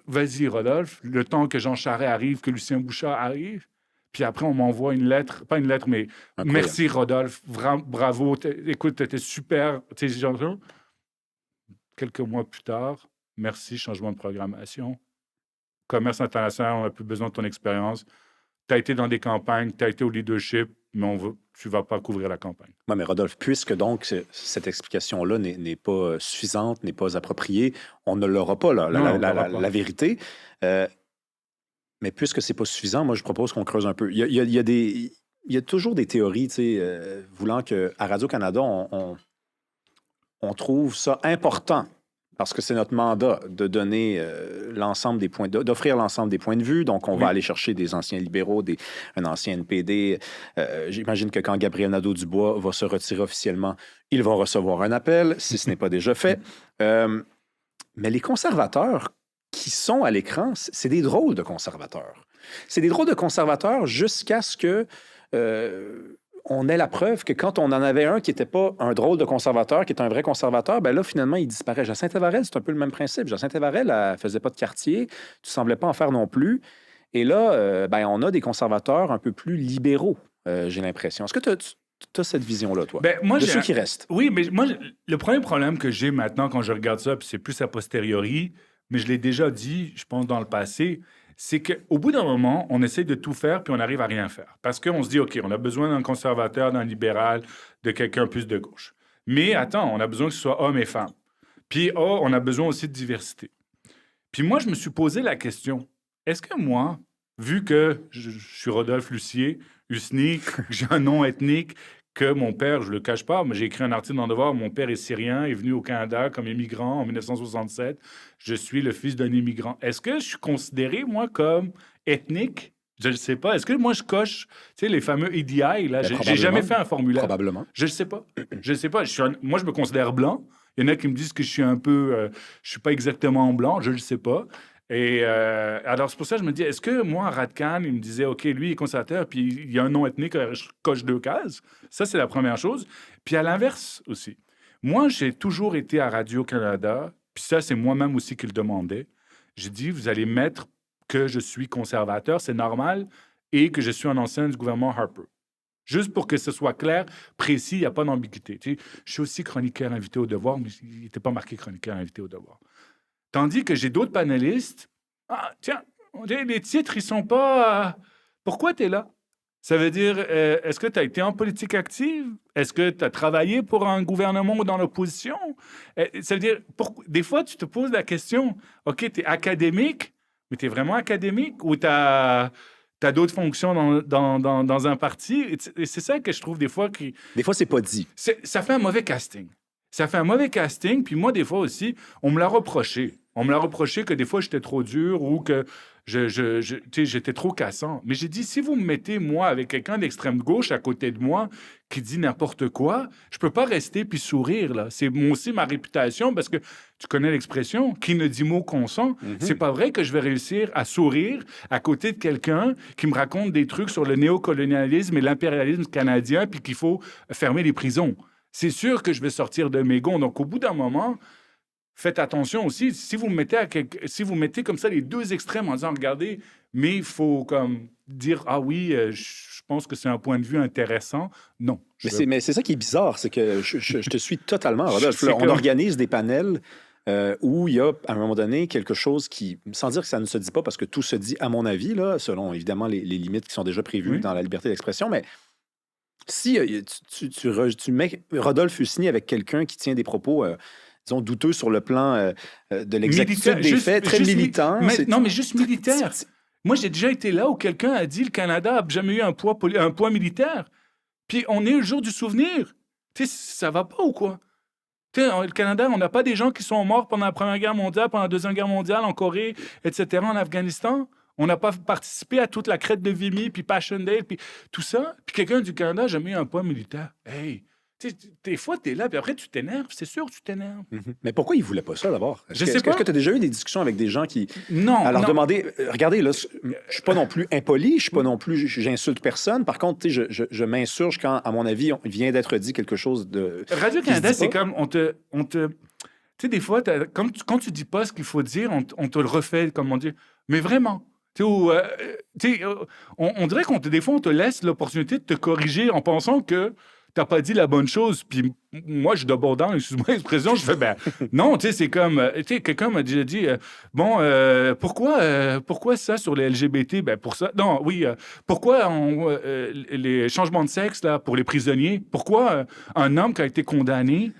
vas-y, Rodolphe, le temps que Jean Charest arrive, que Lucien Bouchard arrive. Puis après, on m'envoie une lettre, pas une lettre, mais incroyable. Merci Rodolphe, bravo, écoute, t'étais super. Quelques mois plus tard, merci, changement de programmation. Commerce international, on n'a plus besoin de ton expérience. Tu as été dans des campagnes, tu as été au leadership, mais tu ne vas pas couvrir la campagne. Oui, mais Rodolphe, puisque donc cette explication-là n'est pas suffisante, n'est pas appropriée, on ne l'aura pas, la vérité. Mais puisque c'est pas suffisant, moi, je propose qu'on creuse un peu. Il y a toujours des théories, voulant qu'à Radio-Canada, on trouve ça important, parce que c'est notre mandat de donner l'ensemble des points, d'offrir l'ensemble des points de vue. Donc, on va aller chercher des anciens libéraux, un ancien NPD. J'imagine que quand Gabriel Nadeau-Dubois va se retirer officiellement, il va recevoir un appel, si ce n'est pas déjà fait. Mais les conservateurs qui sont à l'écran, c'est des drôles de conservateurs. C'est des drôles de conservateurs jusqu'à ce que on ait la preuve que quand on en avait un qui n'était pas un drôle de conservateur, qui est un vrai conservateur, ben là, finalement, il disparaît. Jacinthe Evarel, c'est un peu le même principe. Jacinthe Evarel, elle ne faisait pas de quartier. Tu ne semblais pas en faire non plus. Et là, on a des conservateurs un peu plus libéraux, j'ai l'impression. Est-ce que tu as cette vision-là, toi, moi, de ceux qui restent? Oui, mais moi, le premier problème que j'ai maintenant quand je regarde ça, puis c'est plus a posteriori, mais je l'ai déjà dit, je pense, dans le passé, c'est qu'au bout d'un moment, on essaie de tout faire, puis on n'arrive à rien faire. Parce qu'on se dit, OK, on a besoin d'un conservateur, d'un libéral, de quelqu'un plus de gauche. Mais attends, on a besoin que ce soit hommes et femmes. Puis, on a besoin aussi de diversité. Puis moi, je me suis posé la question, est-ce que moi, vu que je suis Rodolphe Lucier, Usni, que j'ai un nom ethnique, que mon père, je ne le cache pas, mais j'ai écrit un article dans Devoir, mon père est syrien, est venu au Canada comme immigrant en 1967. Je suis le fils d'un immigrant. Est-ce que je suis considéré, moi, comme ethnique? Je ne sais pas. Est-ce que moi, je coche, les fameux EDI, là? J'ai jamais fait un formulaire. Probablement. Je ne sais pas. Je ne sais pas. Moi, je me considère blanc. Il y en a qui me disent que je suis un peu... je suis pas exactement blanc. Je ne le sais pas. Et alors, c'est pour ça que je me dis, est-ce que moi, à Radcan, il me disait, OK, lui, il est conservateur, puis il y a un nom ethnique, je coche 2 cases. Ça, c'est la première chose. Puis à l'inverse aussi. Moi, j'ai toujours été à Radio-Canada, puis ça, c'est moi-même aussi qui le demandais. J'ai dit, vous allez mettre que je suis conservateur, c'est normal, et que je suis un ancien du gouvernement Harper. Juste pour que ce soit clair, précis, il n'y a pas d'ambiguïté. Je suis aussi chroniqueur invité au Devoir, mais il n'était pas marqué chroniqueur invité au Devoir. Tandis que j'ai d'autres panélistes. Ah, tiens, les titres, ils sont pas... Pourquoi tu es là? Ça veut dire, est-ce que tu as été en politique active? Est-ce que tu as travaillé pour un gouvernement ou dans l'opposition? Ça veut dire, des fois, tu te poses la question, OK, tu es académique, mais tu es vraiment académique ou tu as d'autres fonctions dans un parti? Et c'est ça que je trouve des fois qui... Des fois, c'est pas dit. Ça fait un mauvais casting. Ça fait un mauvais casting, puis moi, des fois aussi, on me l'a reproché. On me l'a reproché que des fois, j'étais trop dur ou que j'étais trop cassant. Mais j'ai dit, si vous me mettez, moi, avec quelqu'un d'extrême gauche à côté de moi qui dit n'importe quoi, je peux pas rester puis sourire, là. C'est aussi ma réputation parce que tu connais l'expression, qui ne dit mot consent. C'est pas vrai que je vais réussir à sourire à côté de quelqu'un qui me raconte des trucs sur le néocolonialisme et l'impérialisme canadien puis qu'il faut fermer les prisons. C'est sûr que je vais sortir de mes gonds. Donc, au bout d'un moment, faites attention aussi. Si vous mettez comme ça les deux extrêmes en disant, regardez, mais il faut comme dire « Ah oui, je pense que c'est un point de vue intéressant ». Non. Mais c'est ça qui est bizarre, c'est que je te suis totalement, Rodolphe. C'est Là, on comme- organise des panels où il y a, à un moment donné, quelque chose qui, sans dire que ça ne se dit pas, parce que tout se dit, à mon avis, là, selon évidemment les limites qui sont déjà prévues Oui. dans la liberté d'expression, mais si tu mets Rodolphe Husny avec quelqu'un qui tient des propos, disons, douteux sur le plan de l'exactitude Militaire, des juste- faits, très juste mi- militant, Non, mais juste militaire. Moi, j'ai déjà été là où quelqu'un a dit le Canada n'a jamais eu un poids militaire. Puis on est le jour du souvenir. Tu sais, ça va pas ou quoi? Tu sais, le Canada, on n'a pas des gens qui sont morts pendant la Première Guerre mondiale, pendant la Deuxième Guerre mondiale, en Corée, etc., en Afghanistan. On n'a pas participé à toute la crête de Vimy, puis Passchendaele, puis tout ça. Puis quelqu'un du Canada n'a jamais eu un poids militaire. Hey! Tu sais, des fois, tu es là, puis après, tu t'énerves. C'est sûr que tu t'énerves. Mais pourquoi ils ne voulaient pas ça d'abord? Je sais pas. Est-ce que tu as déjà eu des discussions avec des gens qui. Non. À leur non. demander, regardez, là, je ne suis pas non plus impoli, je suis pas non plus, j'insulte personne. Par contre, tu sais, je m'insurge quand, à mon avis, il vient d'être dit quelque chose de. Radio-Canada, qui se dit c'est pas. comme tu sais, des fois, quand tu dis pas ce qu'il faut dire, on te le refait, comme on dit. Mais vraiment. Tu sais, on dirait des fois, on te laisse l'opportunité de te corriger en pensant que t'as pas dit la bonne chose. Puis moi, je d'abord dans, excuse-moi l'expression, je fais, ben non, tu sais, c'est comme, tu sais, quelqu'un m'a déjà dit, pourquoi ça sur les LGBT? Ben pour ça, non, oui, pourquoi les changements de sexe, là, pour les prisonniers, pourquoi un homme qui a été condamné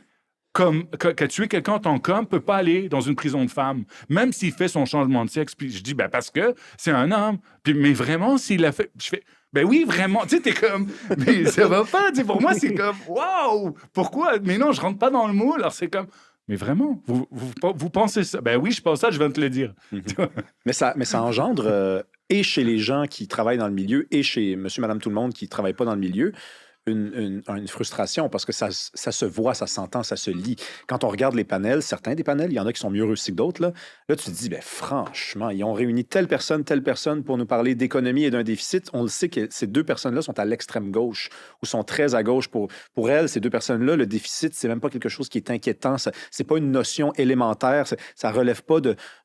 qui a tué quelqu'un en tant qu'homme peut pas aller dans une prison de femmes, même s'il fait son changement de sexe. Puis je dis, ben parce que c'est un homme. Puis, mais vraiment, s'il l'a fait... Je fais, ben oui, vraiment. Tu sais, t'es comme... Mais ça va pas. Tu sais, pour moi, c'est comme, waouh! Pourquoi? Mais non, je rentre pas dans le moule. Alors c'est comme... Mais vraiment, vous pensez ça? Ben oui, je pense ça, je viens de te le dire. Mais ça engendre, et chez les gens qui travaillent dans le milieu, et chez monsieur, madame, tout le monde qui ne travaille pas dans le milieu, une frustration parce que ça se voit, ça s'entend, ça se lit. Quand on regarde les panels, certains des panels, il y en a qui sont mieux réussis que d'autres. Là, tu te dis, ben, franchement, ils ont réuni telle personne pour nous parler d'économie et d'un déficit. On le sait que ces deux personnes-là sont à l'extrême gauche ou sont très à gauche. Pour elles, ces deux personnes-là, le déficit, c'est même pas quelque chose qui est inquiétant. C'est pas une notion élémentaire. Ça relève pas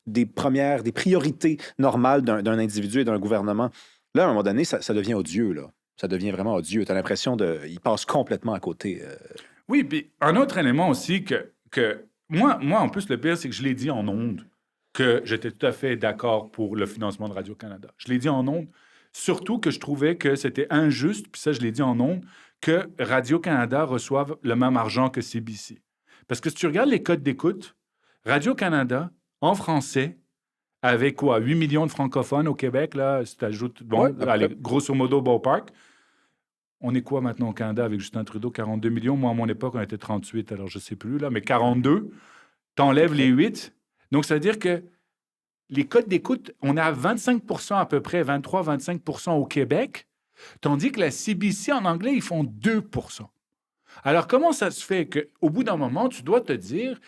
des priorités normales d'un individu et d'un gouvernement. Là, à un moment donné, ça devient odieux, là. Ça devient vraiment odieux. Tu as l'impression il passe complètement à côté. Oui, puis un autre élément aussi que moi, en plus, le pire, c'est que je l'ai dit en ondes, que j'étais tout à fait d'accord pour le financement de Radio-Canada. Je l'ai dit en ondes, surtout que je trouvais que c'était injuste, puis ça, je l'ai dit en ondes, que Radio-Canada reçoive le même argent que CBC. Parce que si tu regardes les codes d'écoute, Radio-Canada, en français, avec quoi, 8 millions de francophones au Québec, là, si tu ajoutes, allez, grosso modo, ballpark. On est quoi maintenant au Canada avec Justin Trudeau? 42 millions. Moi, à mon époque, on était 38, alors je ne sais plus, là, mais 42. T'enlèves les 8. Donc, ça veut dire que les codes d'écoute, on a 25 à peu près, 23-25 au Québec, tandis que la CBC en anglais, ils font 2 . Alors, comment ça se fait qu'au bout d'un moment, tu dois te dire,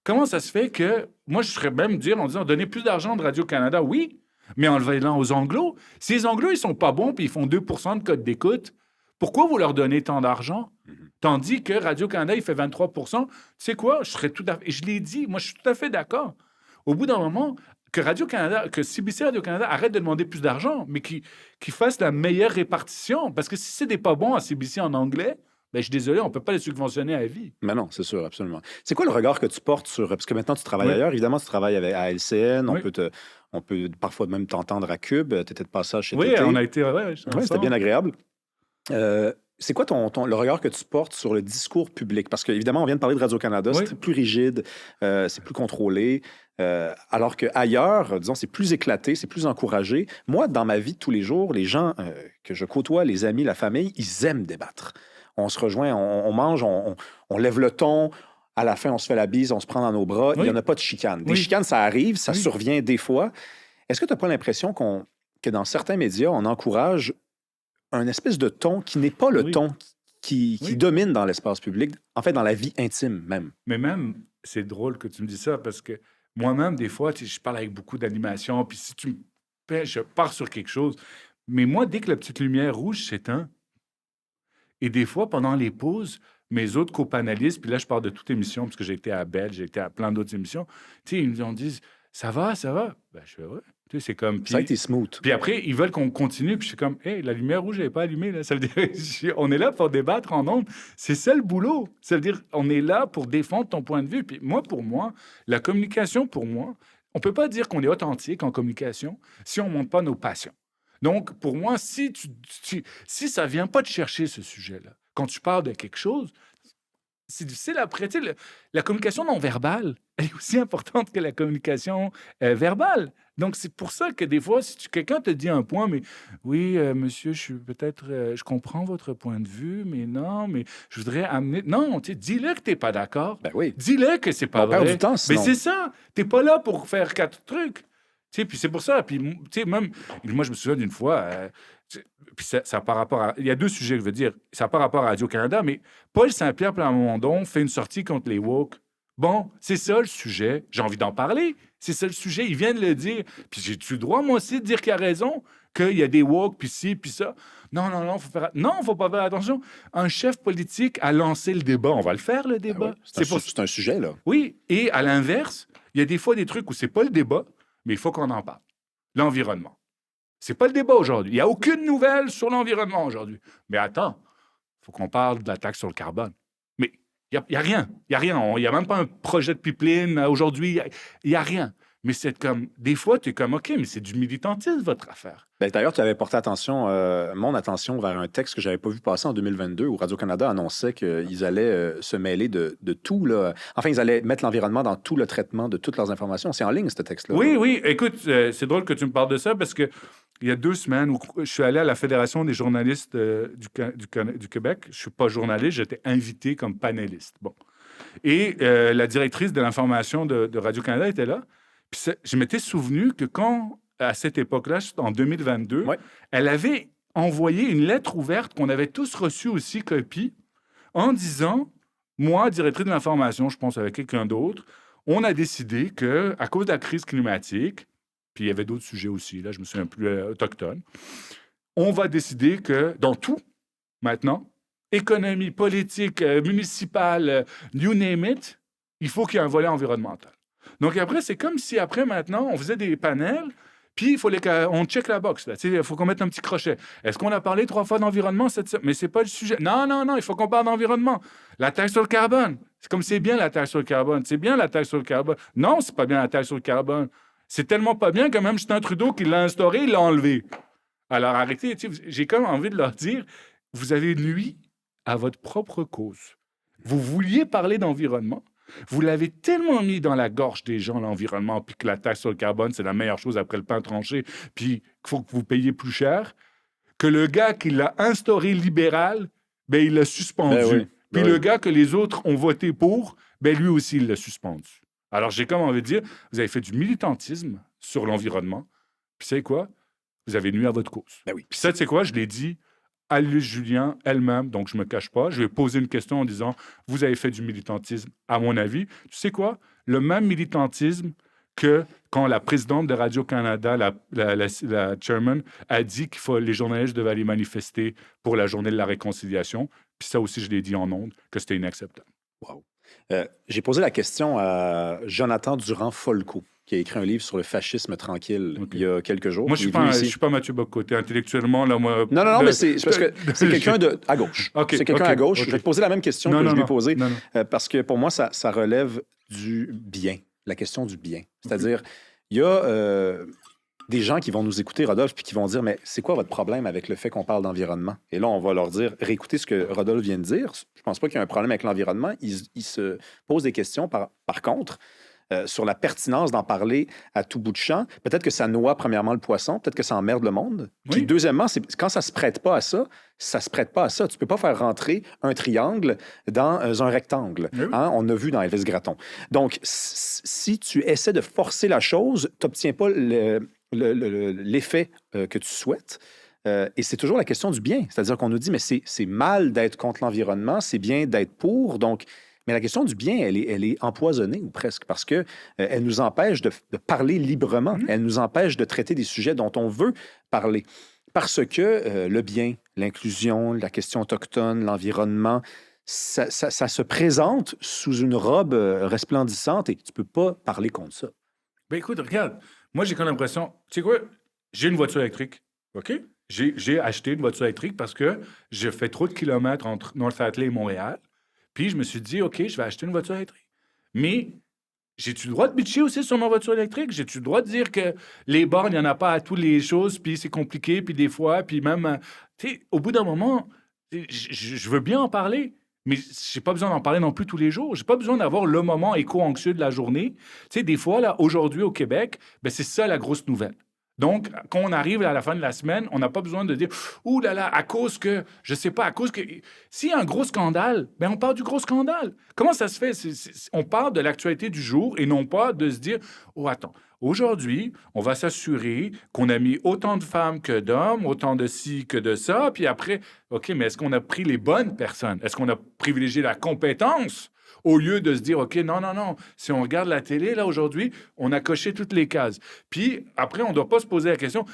comment ça se fait que, moi, je serais même dire en disant, donner plus d'argent de Radio-Canada, oui, mais en le veillant aux Anglos. Si les Anglos, ils sont pas bons puis ils font 2 de code d'écoute, pourquoi vous leur donnez tant d'argent? Tandis que Radio-Canada, il fait 23 Tu sais quoi? Je serais tout à fait... Et je l'ai dit, moi, je suis tout à fait d'accord. Au bout d'un moment, que Radio-Canada, que CBC Radio-Canada arrête de demander plus d'argent, mais qu'il fasse la meilleure répartition. Parce que si c'est des pas bons à CBC en anglais, ben, je suis désolé, on ne peut pas les subventionner à vie. Mais non, c'est sûr, absolument. C'est quoi le regard que tu portes sur... Parce que maintenant, tu travailles ailleurs. Évidemment, tu travailles à LCN. On peut parfois même t'entendre à Cube. Tu étais de passage chez TT. Oui, on a été... c'était bien agréable. C'est quoi le regard que tu portes sur le discours public? Parce qu'évidemment, on vient de parler de Radio-Canada, c'est plus rigide, c'est plus contrôlé, alors qu'ailleurs, disons, c'est plus éclaté, c'est plus encouragé. Moi, dans ma vie de tous les jours, les gens que je côtoie, les amis, la famille, ils aiment débattre. On se rejoint, on mange, on lève le ton. À la fin, on se fait la bise, on se prend dans nos bras. Il n'y en a pas de chicane. Des chicanes, ça arrive, ça survient des fois. Est-ce que tu n'as pas l'impression que dans certains médias, on encourage un espèce de ton qui n'est pas le ton qui domine dans l'espace public, en fait, dans la vie intime même? Mais même, c'est drôle que tu me dis ça, parce que moi-même, des fois, je parle avec beaucoup d'animation, puis si tu me pèches, je pars sur quelque chose. Mais moi, dès que la petite lumière rouge s'éteint, et des fois, pendant les pauses, mes autres copanélistes, puis là, je parle de toute émission, parce que j'ai été à Belle, j'ai été à plein d'autres émissions, tu sais, ils me disent, Ça va, ça va. Ben, je fais, ouais. Tu sais, c'est comme. Ça a été smooth. Puis après, ils veulent qu'on continue. Puis je suis comme, hey, la lumière rouge n'est pas allumée. Là. Ça veut dire, on est là pour débattre en ondes. C'est ça le boulot. Ça veut dire, on est là pour défendre ton point de vue. Puis moi, pour moi, la communication, pour moi, on ne peut pas dire qu'on est authentique en communication si on ne montre pas nos passions. Donc, pour moi, si ça ne vient pas de chercher ce sujet-là, quand tu parles de quelque chose, c'est difficile après. Tu sais, la communication non verbale, elle est aussi importante que la communication verbale. Donc, c'est pour ça que des fois, si quelqu'un te dit un point, mais oui, monsieur, je comprends votre point de vue, mais non, mais je voudrais amener. Non, tu sais, dis-le que tu n'es pas d'accord. Ben oui. Dis-le que c'est pas On perd vrai. du temps, Mais sinon. c'est ça. Tu n'es pas là pour faire 4 trucs. Tu sais, puis c'est pour ça. Puis, tu sais, même, moi, je me souviens d'une fois. Puis ça par rapport à. Il y a 2 sujets, je veux dire. Ça par rapport à Radio-Canada, mais Paul Saint-Pierre Plamondon fait une sortie contre les woke. Bon, c'est ça le sujet. J'ai envie d'en parler. C'est ça le sujet. Il vient de le dire. Puis j'ai-tu le droit, moi aussi, de dire qu'il a raison? Qu'il y a des woke, puis ci, puis ça? Non, non, non, faut pas faire attention. Un chef politique a lancé le débat. On va le faire, le débat. Ben oui, c'est un sujet, là. Oui, et à l'inverse, il y a des fois des trucs où c'est pas le débat, mais il faut qu'on en parle. L'environnement. C'est pas le débat aujourd'hui. Il n'y a aucune nouvelle sur l'environnement aujourd'hui. Mais attends, il faut qu'on parle de la taxe sur le carbone. Mais il n'y a rien. Il n'y a rien. Il n'y a même pas un projet de pipeline aujourd'hui. Il n'y a rien. Mais c'est comme, des fois, tu es comme, OK, mais c'est du militantisme, votre affaire. Ben, d'ailleurs, tu avais porté mon attention vers un texte que je n'avais pas vu passer en 2022 où Radio-Canada annonçait qu'ils allaient se mêler de tout. Là. Enfin, ils allaient mettre l'environnement dans tout le traitement de toutes leurs informations. C'est en ligne, ce texte-là. Oui, oui. Écoute, c'est drôle que tu me parles de ça parce que il y a 2 semaines où je suis allé à la Fédération des journalistes du Québec. Je ne suis pas journaliste, j'étais invité comme panéliste. Bon. Et la directrice de l'information de Radio-Canada était là. Puis je m'étais souvenu que quand, à cette époque-là, en 2022, Ouais. elle avait envoyé une lettre ouverte qu'on avait tous reçue aussi, copie, en disant, moi, directrice de l'information, je pense avec quelqu'un d'autre, on a décidé que, à cause de la crise climatique, puis il y avait d'autres sujets aussi, là, je me souviens plus autochtone, on va décider que, dans tout, maintenant, économie, politique, municipale, you name it, il faut qu'il y ait un volet environnemental. Donc après, c'est comme si après, maintenant, on faisait des panels, puis il fallait qu'on check la box. Il faut qu'on mette un petit crochet. Est-ce qu'on a parlé 3 fois d'environnement cette semaine? Mais c'est pas le sujet. Non, non, non, il faut qu'on parle d'environnement. La taxe sur le carbone. C'est comme c'est bien la taxe sur le carbone. C'est bien la taxe sur le carbone. Non, c'est pas bien la taxe sur le carbone. C'est tellement pas bien que même Justin Trudeau qui l'a instauré, il l'a enlevé. Alors arrêtez, j'ai comme envie de leur dire, vous avez nui à votre propre cause. Vous vouliez parler d'environnement. Vous l'avez tellement mis dans la gorge des gens, l'environnement, puis que la taxe sur le carbone, c'est la meilleure chose après le pain tranché, puis qu'il faut que vous payiez plus cher, que le gars qui l'a instauré libéral, ben, il l'a suspendu. Ben oui. Puis Ben le oui. gars que les autres ont voté pour, ben, lui aussi, il l'a suspendu. Alors, j'ai comme envie de dire, vous avez fait du militantisme sur l'environnement, puis c'est quoi? Vous avez nuit à votre cause. Ben oui. Puis ça, tu sais quoi? Je l'ai dit à Luce Julien elle-même, donc je ne me cache pas. Je vais poser une question en disant, vous avez fait du militantisme, à mon avis. Tu sais quoi? Le même militantisme que quand la présidente de Radio-Canada, la chairman, a dit les journalistes devaient aller manifester pour la journée de la réconciliation. Puis ça aussi, je l'ai dit en ondes, que c'était inacceptable. Wow. J'ai posé la question à Jonathan Durand-Folco, qui a écrit un livre sur le fascisme tranquille il y a quelques jours. Moi, je ne suis pas Mathieu Bock-Côté. Intellectuellement, là, moi... Non, mais c'est parce que c'est quelqu'un à gauche. Okay, c'est quelqu'un à gauche. Okay. Je vais te poser la même question que je lui ai posée, parce que pour moi, ça relève du bien, la question du bien. C'est-à-dire, il y a des gens qui vont nous écouter, Rodolphe, puis qui vont dire, mais c'est quoi votre problème avec le fait qu'on parle d'environnement? Et là, on va leur dire, réécoutez ce que Rodolphe vient de dire. Je pense pas qu'il y a un problème avec l'environnement. Il se pose des questions, par contre, sur la pertinence d'en parler à tout bout de champ. Peut-être que ça noie, premièrement, le poisson. Peut-être que ça emmerde le monde. Puis, deuxièmement, quand ça se prête pas à ça, ça se prête pas à ça. Tu peux pas faire rentrer un triangle dans un rectangle. Hein? On a vu dans Elvis Gratton. Donc, si tu essaies de forcer la chose, tu n'obtiens pas l'effet que tu souhaites. Et c'est toujours la question du bien. C'est-à-dire qu'on nous dit, mais c'est mal d'être contre l'environnement, c'est bien d'être pour. Donc, mais la question du bien, elle est empoisonnée ou presque, parce que elle nous empêche de parler librement. Elle nous empêche de traiter des sujets dont on veut parler. Parce que le bien, l'inclusion, la question autochtone, l'environnement, ça se présente sous une robe resplendissante et tu ne peux pas parler contre ça. Ben écoute, regarde, moi j'ai comme l'impression, tu sais quoi, j'ai une voiture électrique, OK? J'ai acheté une voiture électrique parce que j'ai fait trop de kilomètres entre North Atlee et Montréal. Puis je me suis dit, OK, je vais acheter une voiture électrique. Mais j'ai-tu le droit de bitcher aussi sur ma voiture électrique? J'ai-tu le droit de dire que les bornes, il n'y en a pas à toutes les choses, puis c'est compliqué, puis des fois, puis même, tu sais, au bout d'un moment, je veux bien en parler, mais j'ai pas besoin d'en parler non plus tous les jours. J'ai pas besoin d'avoir le moment éco-anxieux de la journée. Tu sais, des fois, là, aujourd'hui au Québec, ben, c'est ça la grosse nouvelle. Donc, quand on arrive à la fin de la semaine, on n'a pas besoin de dire ouh là là, à cause que, je sais pas, à cause que. S'il y a un gros scandale, ben on parle du gros scandale. Comment ça se fait? On parle de l'actualité du jour et non pas de se dire oh, attends, aujourd'hui, on va s'assurer qu'on a mis autant de femmes que d'hommes, autant de ci que de ça, puis après, OK, mais est-ce qu'on a pris les bonnes personnes? Est-ce qu'on a privilégié la compétence? Au lieu de se dire, OK, non, non, non, si on regarde la télé, là, aujourd'hui, on a coché toutes les cases. Puis, après, on ne doit pas se poser la question,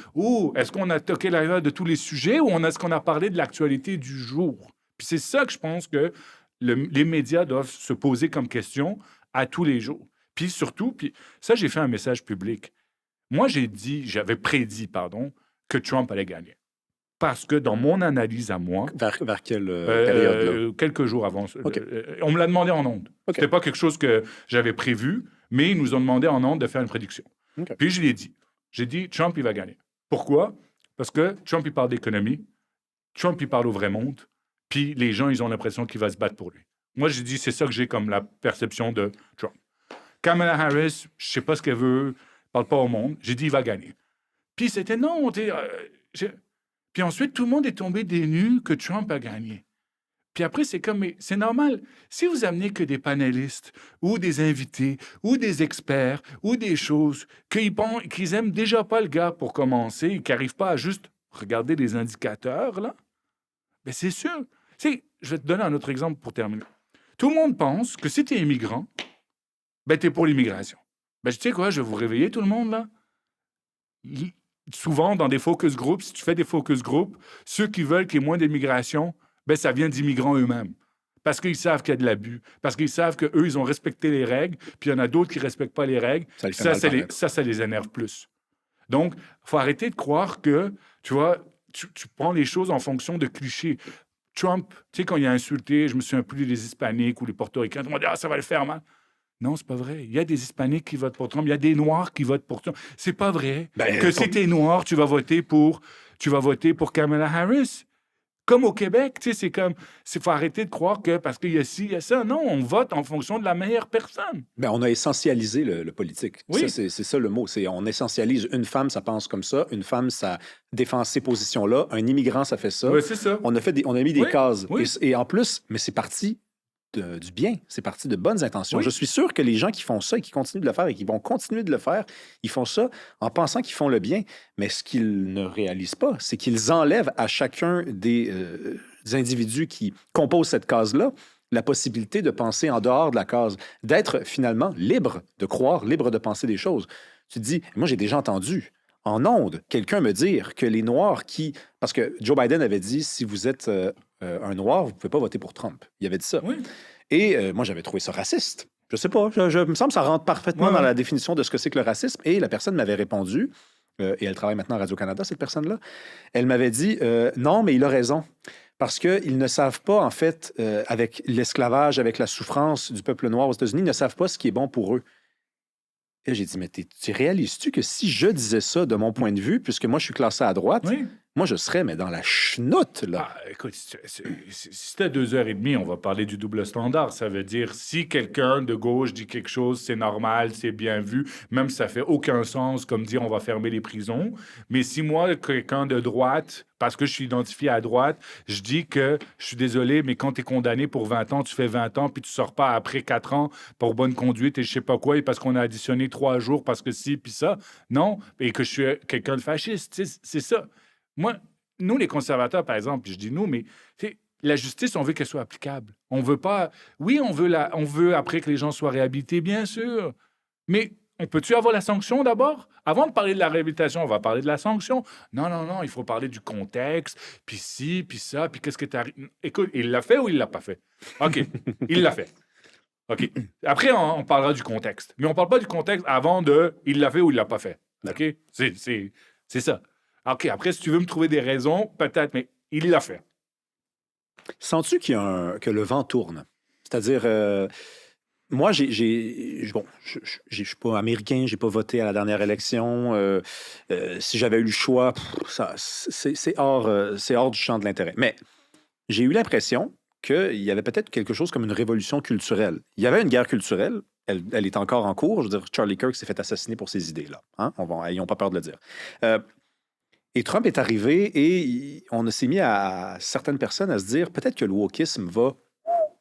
est-ce qu'on a toqué l'arrière de tous les sujets ou est-ce qu'on a parlé de l'actualité du jour? Puis c'est ça que je pense que les médias doivent se poser comme question à tous les jours. Puis surtout, puis ça, j'ai fait un message public. Moi, j'avais prédit, pardon, que Trump allait gagner. Parce que dans mon analyse à moi, Vers quelle période, là? quelques jours avant, OK. on me l'a demandé en ondes. OK. C'était pas quelque chose que j'avais prévu, mais ils nous ont demandé en ondes de faire une prédiction. OK. Puis je l'ai dit. J'ai dit, Trump, il va gagner. Pourquoi? Parce que Trump, il parle d'économie. Trump, il parle au vrai monde. Puis les gens, ils ont l'impression qu'il va se battre pour lui. Moi, j'ai dit, c'est ça que j'ai comme la perception de Trump. Kamala Harris, je sais pas ce qu'elle veut, parle pas au monde. J'ai dit, il va gagner. Puis c'était non. Puis ensuite, tout le monde est tombé des nues que Trump a gagné. Puis après, c'est comme, mais c'est normal. Si vous amenez que des panélistes ou des invités ou des experts ou des choses qu'ils aiment déjà pas le gars pour commencer et qu'ils n'arrivent pas à juste regarder les indicateurs, là, bien c'est sûr. Je vais te donner un autre exemple pour terminer. Tout le monde pense que si tu es immigrant, ben tu es pour l'immigration. Ben, tu sais quoi, je vais vous réveiller tout le monde, là. Souvent, dans des focus groups, si tu fais des focus groups, ceux qui veulent qu'il y ait moins d'immigration, ben, ça vient d'immigrants eux-mêmes. Parce qu'ils savent qu'il y a de l'abus. Parce qu'ils savent qu'eux, ils ont respecté les règles, puis il y en a d'autres qui ne respectent pas les règles. Ça les énerve plus. Donc, il faut arrêter de croire que, tu vois, tu prends les choses en fonction de clichés. Trump, tu sais, quand il a insulté, je me souviens plus les Hispaniques ou les Portoricains, tout le monde dit « Ah, ça va le faire mal ». Non, c'est pas vrai. Il y a des Hispaniques qui votent pour Trump. Il y a des Noirs qui votent pour Trump. C'est pas vrai que si t'es noir, tu vas voter pour Kamala Harris. Comme au Québec, tu sais, c'est comme, il faut arrêter de croire que parce qu'il y a ci, il y a ça. Non, on vote en fonction de la meilleure personne. Ben, on a essentialisé le politique. Oui. C'est ça le mot. On essentialise une femme, ça pense comme ça. Une femme, ça défend ces positions-là. Un immigrant, ça fait ça. Oui, c'est ça. On a mis des cases. Oui. Et en plus, mais c'est parti du bien. C'est parti de bonnes intentions. Oui. Je suis sûr que les gens qui font ça et qui continuent de le faire et qui vont continuer de le faire, ils font ça en pensant qu'ils font le bien. Mais ce qu'ils ne réalisent pas, c'est qu'ils enlèvent à chacun des individus qui composent cette case-là la possibilité de penser en dehors de la case, d'être finalement libre de croire, libre de penser des choses. Tu te dis, moi j'ai déjà entendu en ondes quelqu'un me dire que les Noirs qui... Parce que Joe Biden avait dit, si vous êtes un Noir, vous ne pouvez pas voter pour Trump. Il avait dit ça. Oui. Et moi, j'avais trouvé ça raciste. Je sais pas, me semble que ça rentre parfaitement dans la définition de ce que c'est que le racisme. Et la personne m'avait répondu, et elle travaille maintenant à Radio-Canada, cette personne-là. Elle m'avait dit, non, mais il a raison. Parce qu'ils ne savent pas, en fait, avec l'esclavage, avec la souffrance du peuple noir aux États-Unis, ils ne savent pas ce qui est bon pour eux. Et j'ai dit, mais tu réalises-tu que si je disais ça de mon point de vue, puisque moi, je suis classé à droite, moi, je serais, mais dans la chenoute, là. Ah, écoute, si c'était 2h30, on va parler du double standard. Ça veut dire, si quelqu'un de gauche dit quelque chose, c'est normal, c'est bien vu, même si ça fait aucun sens, comme dire on va fermer les prisons. Mais si moi, quelqu'un de droite, parce que je suis identifié à droite, je dis que je suis désolé, mais quand tu es condamné pour 20 ans, tu fais 20 ans, puis tu sors pas après 4 ans pour bonne conduite et je sais pas quoi, et parce qu'on a additionné 3 jours, parce que ci, puis ça. Non, et que je suis quelqu'un de fasciste. C'est ça. Moi, nous, les conservateurs, par exemple, je dis nous, mais la justice, on veut qu'elle soit applicable. On veut pas... Oui, on veut après que les gens soient réhabilités, bien sûr. Mais on peut-tu avoir la sanction d'abord? Avant de parler de la réhabilitation, on va parler de la sanction. Non, non, non, il faut parler du contexte, puis ci, puis ça, puis qu'est-ce que tu as... Écoute, il l'a fait ou il l'a pas fait? OK, il l'a fait. OK. Après, on parlera du contexte. Mais on ne parle pas du contexte avant de il l'a fait ou il ne l'a pas fait. OK? C'est ça. OK. Après, si tu veux me trouver des raisons, peut-être, mais il l'a fait. Sens-tu que le vent tourne? C'est-à-dire, moi, bon, je suis pas américain, j'ai pas voté à la dernière élection. Si j'avais eu le choix, c'est hors du champ de l'intérêt. Mais j'ai eu l'impression qu'il y avait peut-être quelque chose comme une révolution culturelle. Il y avait une guerre culturelle, elle est encore en cours. Je veux dire, Charlie Kirk s'est fait assassiner pour ses idées-là. Hein? Ayons pas peur de le dire. Euh, et Trump est arrivé et on s'est mis à certaines personnes à se dire peut-être que le wokisme va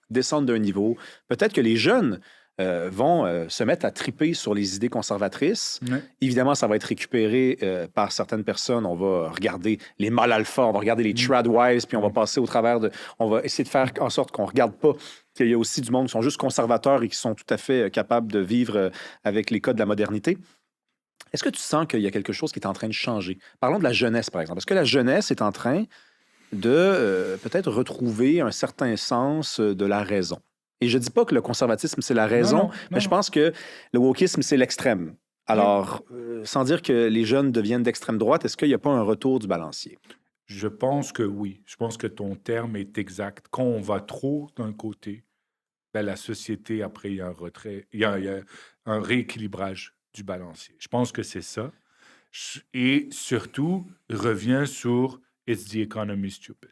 descendre d'un niveau, peut-être que les jeunes vont se mettre à triper sur les idées conservatrices. Ouais. Évidemment, ça va être récupéré par certaines personnes. On va regarder les mâles alpha, on va regarder les tradwives, puis on va passer au travers de... On va essayer de faire en sorte qu'on ne regarde pas qu'il y a aussi du monde qui sont juste conservateurs et qui sont tout à fait capables de vivre avec les codes de la modernité. Est-ce que tu sens qu'il y a quelque chose qui est en train de changer? Parlons de la jeunesse, par exemple. Est-ce que la jeunesse est en train de peut-être retrouver un certain sens de la raison? Et je ne dis pas que le conservatisme, c'est la raison, mais je pense que le wokisme, c'est l'extrême. Alors, sans dire que les jeunes deviennent d'extrême droite, est-ce qu'il n'y a pas un retour du balancier? Je pense que oui. Je pense que ton terme est exact. Quand on va trop d'un côté, ben, la société, après, il y a un retrait, il y a un rééquilibrage du balancier. Je pense que c'est ça. Et surtout, revient sur It's the economy stupid.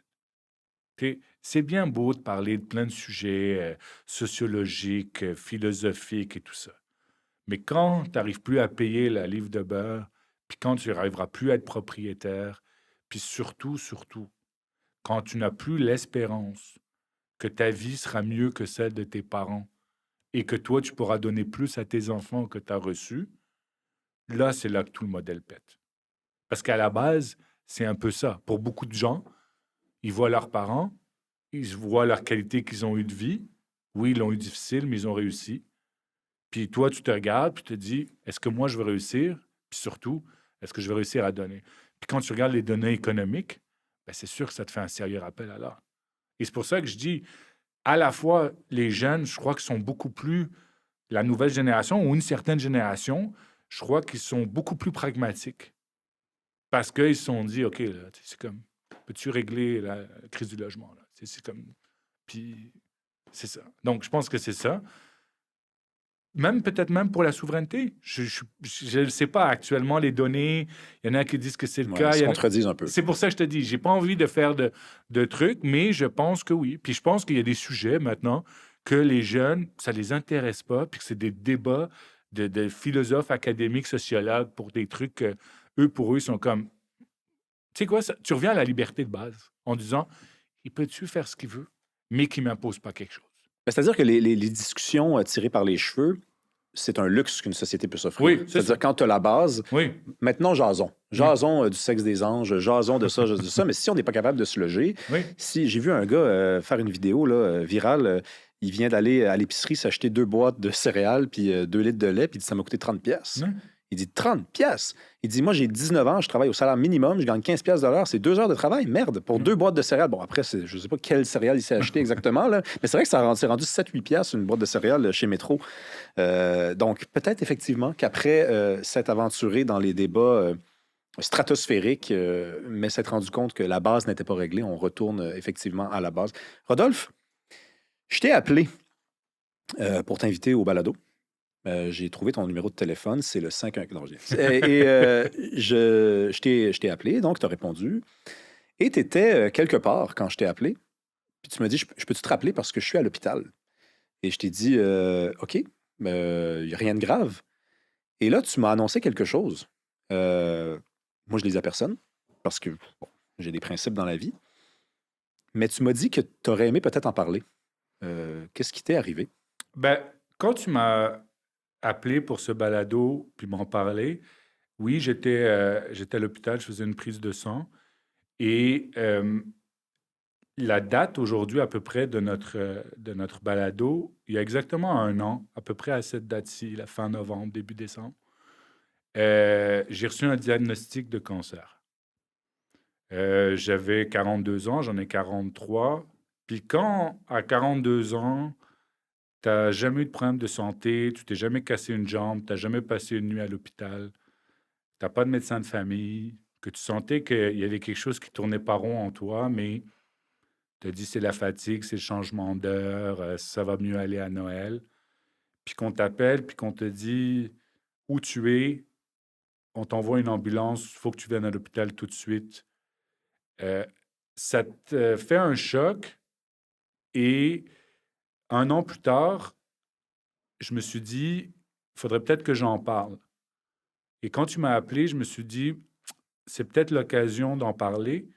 C'est bien beau de parler de plein de sujets sociologiques, philosophiques et tout ça. Mais quand tu n'arrives plus à payer la livre de beurre, puis quand tu n'arriveras plus à être propriétaire, puis surtout, quand tu n'as plus l'espérance que ta vie sera mieux que celle de tes parents et que toi, tu pourras donner plus à tes enfants que tu as reçu, là, c'est là que tout le modèle pète. Parce qu'à la base, c'est un peu ça. Pour beaucoup de gens, ils voient leurs parents, ils voient leur qualité qu'ils ont eu de vie. Oui, ils l'ont eu difficile, mais ils ont réussi. Puis toi, tu te regardes, puis tu te dis, est-ce que moi, je vais réussir? Puis surtout, est-ce que je vais réussir à donner? Puis quand tu regardes les données économiques, ben, c'est sûr que ça te fait un sérieux rappel à l'ordre. Et c'est pour ça que je dis, à la fois, les jeunes, je crois qu'ils sont beaucoup plus, la nouvelle génération ou une certaine génération, je crois qu'ils sont beaucoup plus pragmatiques. Parce qu'ils se sont dit, OK, là, c'est comme, peux-tu régler la crise du logement? Là? C'est comme, puis c'est ça. Donc, je pense que c'est ça. Même peut-être même pour la souveraineté. Je ne sais pas actuellement les données. Il y en a qui disent que c'est le cas. Ils se contredisent un peu. C'est pour ça que je te dis, j'ai pas envie de faire de trucs, mais je pense que oui. Puis je pense qu'il y a des sujets maintenant que les jeunes, ça les intéresse pas, puis que c'est des débats de philosophes académiques, sociologues pour des trucs que eux, pour eux, ils sont comme, tu sais quoi, tu reviens à la liberté de base en disant, il peut-tu faire ce qu'il veut, mais qu'il m'impose pas quelque chose. C'est-à-dire que les discussions tirées par les cheveux, c'est un luxe qu'une société peut s'offrir. Oui, c'est-à-dire quand tu as la base, oui. maintenant jason. Jason du sexe des anges, jason de ça, de ça. Mais si on n'est pas capable de se loger, Oui. si j'ai vu un gars faire une vidéo là, virale, il vient d'aller à l'épicerie s'acheter 2 boîtes de céréales puis 2 litres de lait, puis il dit ça m'a coûté 30 pièces. Il dit 30 pièces. Il dit moi j'ai 19 ans, je travaille au salaire minimum, je gagne 15 pièces de l'heure, c'est 2 heures de travail, merde, pour 2 boîtes de céréales. Bon après je sais pas quelle céréales il s'est acheté exactement là, mais c'est vrai que ça s'est rendu 7-8 pièces une boîte de céréales chez Métro. Donc peut-être effectivement qu'après s'être aventuré dans les débats stratosphériques, mais s'être rendu compte que la base n'était pas réglée, on retourne effectivement à la base. Rodolphe, je t'ai appelé pour t'inviter au balado. J'ai trouvé ton numéro de téléphone, c'est le 514. Non, je t'ai appelé, donc tu as répondu. Et tu étais quelque part quand je t'ai appelé. Puis tu m'as dit, je peux-tu te rappeler parce que je suis à l'hôpital? Et je t'ai dit, OK, il n'y a rien de grave. Et là, tu m'as annoncé quelque chose. Moi, je ne dis à personne parce que bon, j'ai des principes dans la vie. Mais tu m'as dit que tu aurais aimé peut-être en parler. Qu'est-ce qui t'est arrivé? Ben, quand tu m'as appelé pour ce balado, puis m'en parler, oui, j'étais à l'hôpital, je faisais une prise de sang. Et la date aujourd'hui, à peu près, de notre balado, il y a exactement un an, à peu près à cette date-ci, la fin novembre, début décembre, j'ai reçu un diagnostic de cancer. J'avais 42 ans, j'en ai 43. Puis quand, à 42 ans, Tu n'as jamais eu de problème de santé, tu t'es jamais cassé une jambe, tu n'as jamais passé une nuit à l'hôpital, tu n'as pas de médecin de famille, que tu sentais qu'il y avait quelque chose qui tournait pas rond en toi, mais tu as dit c'est la fatigue, c'est le changement d'heure, ça va mieux aller à Noël. Puis qu'on t'appelle, puis qu'on te dit où tu es, on t'envoie une ambulance, il faut que tu viennes à l'hôpital tout de suite. Euh, Ça te fait un choc et un an plus tard, je me suis dit, il faudrait peut-être que j'en parle. Et quand tu m'as appelé, je me suis dit, c'est peut-être l'occasion d'en parler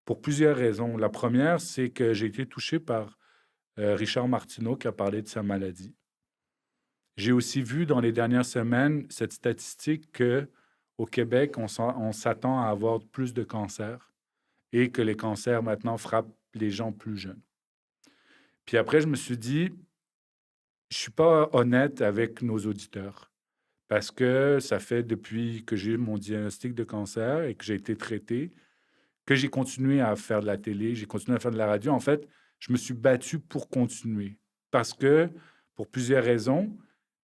pour plusieurs raisons. La première, c'est que j'ai été touché par Richard Martineau qui a parlé de sa maladie. J'ai aussi vu dans les dernières semaines cette statistique que au Québec, on s'attend à avoir plus de cancers et que les cancers maintenant frappent les gens plus jeunes. Puis après, je me suis dit, je suis pas honnête avec nos auditeurs parce que ça fait depuis que j'ai eu mon diagnostic de cancer et que j'ai été traité que j'ai continué à faire de la télé, j'ai continué à faire de la radio. En fait, je me suis battu pour continuer parce que, pour plusieurs raisons.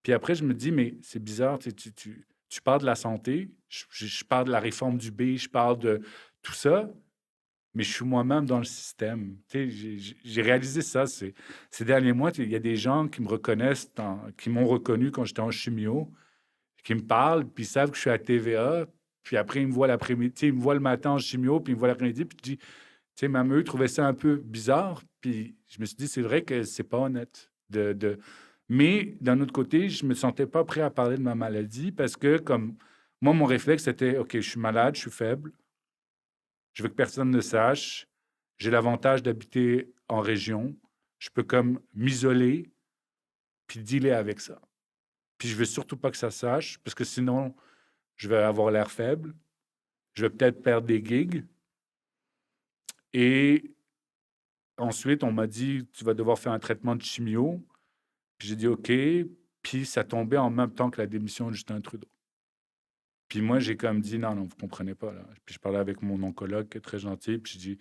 Puis après, je me dis, mais c'est bizarre, tu parles de la santé, je parle de la réforme du B, je parle de tout ça, mais je suis moi-même dans le système. Tu sais, j'ai réalisé ça ces derniers mois. Il y a des gens qui me reconnaissent, qui m'ont reconnu quand j'étais en chimio, qui me parlent, puis ils savent que je suis à TVA. Puis après, ils me voient l'après-midi, tu sais, ils me voient le matin en chimio, puis ils me voient l'après-midi, puis je dis, tu sais, même eux trouvaient ça un peu bizarre. Puis je me suis dit, c'est vrai que c'est pas honnête. Mais d'un autre côté, je me sentais pas prêt à parler de ma maladie parce que, comme moi, mon réflexe, c'était, OK, je suis malade, je suis faible, je veux que personne ne sache. J'ai l'avantage d'habiter en région. Je peux comme m'isoler puis dealer avec ça. Puis je veux surtout pas que ça sache parce que sinon, je vais avoir l'air faible. Je vais peut-être perdre des gigs. Et ensuite, on m'a dit, tu vas devoir faire un traitement de chimio. Puis j'ai dit, OK. Puis ça tombait en même temps que la démission de Justin Trudeau. Puis moi, j'ai comme dit, non, non, vous comprenez pas, là. Puis je parlais avec mon oncologue, qui est très gentil, puis je dis,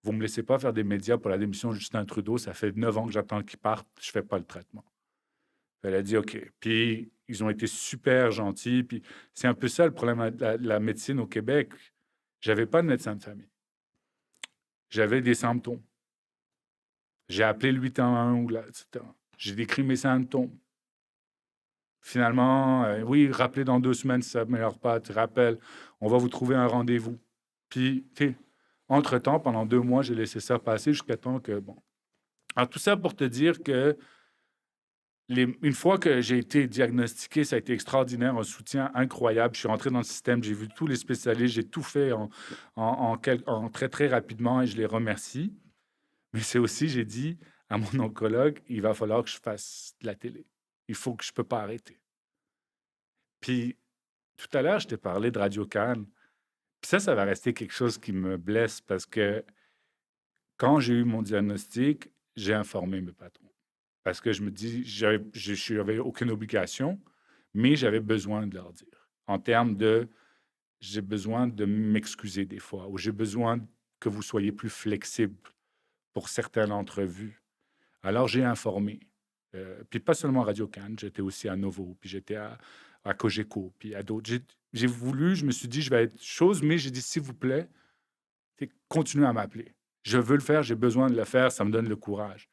vous me laissez pas faire des médias pour la démission de Justin Trudeau, ça fait 9 ans que j'attends qu'il parte, je fais pas le traitement. Elle a dit, OK. Puis ils ont été super gentils, puis c'est un peu ça le problème de la médecine au Québec. J'avais pas de médecin de famille. J'avais des symptômes. J'ai appelé le 811 ou là, etc. J'ai décrit mes symptômes. Finalement, oui, rappelez dans 2 semaines si ça ne m'améliore pas, tu rappelles, on va vous trouver un rendez-vous. Puis, tu sais, entre-temps, pendant 2 mois, j'ai laissé ça passer jusqu'à temps que, bon. Alors, tout ça pour te dire que une fois que j'ai été diagnostiqué, ça a été extraordinaire, un soutien incroyable. Je suis rentré dans le système, j'ai vu tous les spécialistes, j'ai tout fait en très, très rapidement et je les remercie. Mais c'est aussi, j'ai dit à mon oncologue, il va falloir que je fasse de la télé. Il faut que je ne peux pas arrêter. Puis, tout à l'heure, je t'ai parlé de Radio Cannes. Puis ça va rester quelque chose qui me blesse parce que quand j'ai eu mon diagnostic, j'ai informé mes patrons. Parce que je me dis, je n'avais aucune obligation, mais j'avais besoin de leur dire. En termes de, j'ai besoin de m'excuser des fois, ou j'ai besoin que vous soyez plus flexible pour certaines entrevues. Alors, j'ai informé. Puis pas seulement à Radio Cannes, j'étais aussi à Novo, puis j'étais à Cogeco, puis à d'autres. J'ai voulu, je me suis dit, je vais être chose, mais j'ai dit, s'il vous plaît, continuez à m'appeler. Je veux le faire, j'ai besoin de le faire, ça me donne le courage.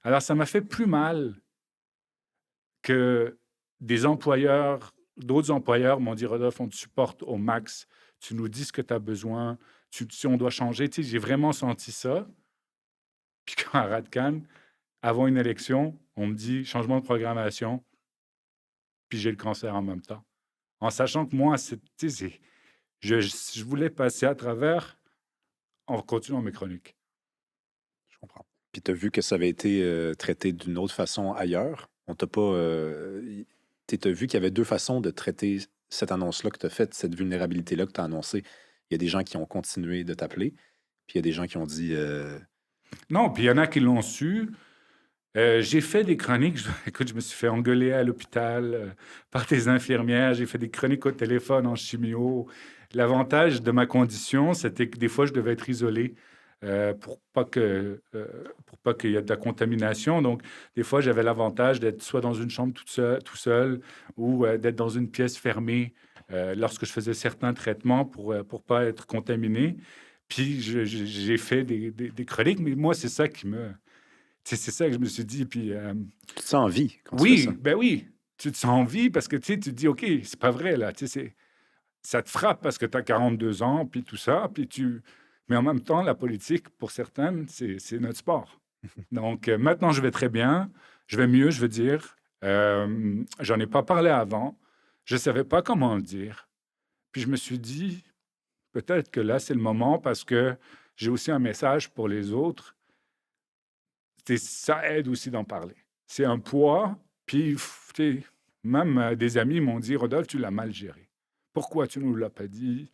Alors, ça m'a fait plus mal que des employeurs, d'autres employeurs m'ont dit, Rodolphe, on te supporte au max, tu nous dis ce que tu as besoin, si on doit changer. Tu sais, j'ai vraiment senti ça. Puis quand à Radcan, avant une élection, on me dit changement de programmation, puis j'ai le cancer en même temps. En sachant que moi, je voulais passer à travers en continuant mes chroniques. Je comprends. Puis tu as vu que ça avait été traité d'une autre façon ailleurs. On t'a pas. Tu as vu qu'il y avait deux façons de traiter cette annonce-là que tu as faite, cette vulnérabilité-là que tu as annoncée. Il y a des gens qui ont continué de t'appeler, puis il y a des gens qui ont dit. Non, puis il y en a qui l'ont su. J'ai fait des chroniques. Écoute, je me suis fait engueuler à l'hôpital par des infirmières. J'ai fait des chroniques au téléphone en chimio. L'avantage de ma condition, c'était que des fois, je devais être isolé pour pas qu'il y ait de la contamination. Donc, des fois, j'avais l'avantage d'être soit dans une chambre tout seul ou d'être dans une pièce fermée lorsque je faisais certains traitements pour pas être contaminé. Puis, j'ai fait des chroniques, mais moi, c'est ça qui me... C'est ça que je me suis dit. Puis, Tu te sens en vie quand tu fais oui, ça. ben oui, tu te sens en vie parce que tu te dis, OK, c'est pas vrai, là. Ça te frappe parce que tu as 42 ans, puis tout ça. Mais en même temps, la politique, pour certaines, c'est notre sport. Donc, maintenant, je vais très bien. Je vais mieux, je veux dire. J'en ai pas parlé avant. Je savais pas comment le dire. Puis je me suis dit, peut-être que là, c'est le moment parce que j'ai aussi un message pour les autres. Ça aide aussi d'en parler. C'est un poids. Puis, même des amis m'ont dit, Rodolphe, tu l'as mal géré. Pourquoi tu ne nous l'as pas dit?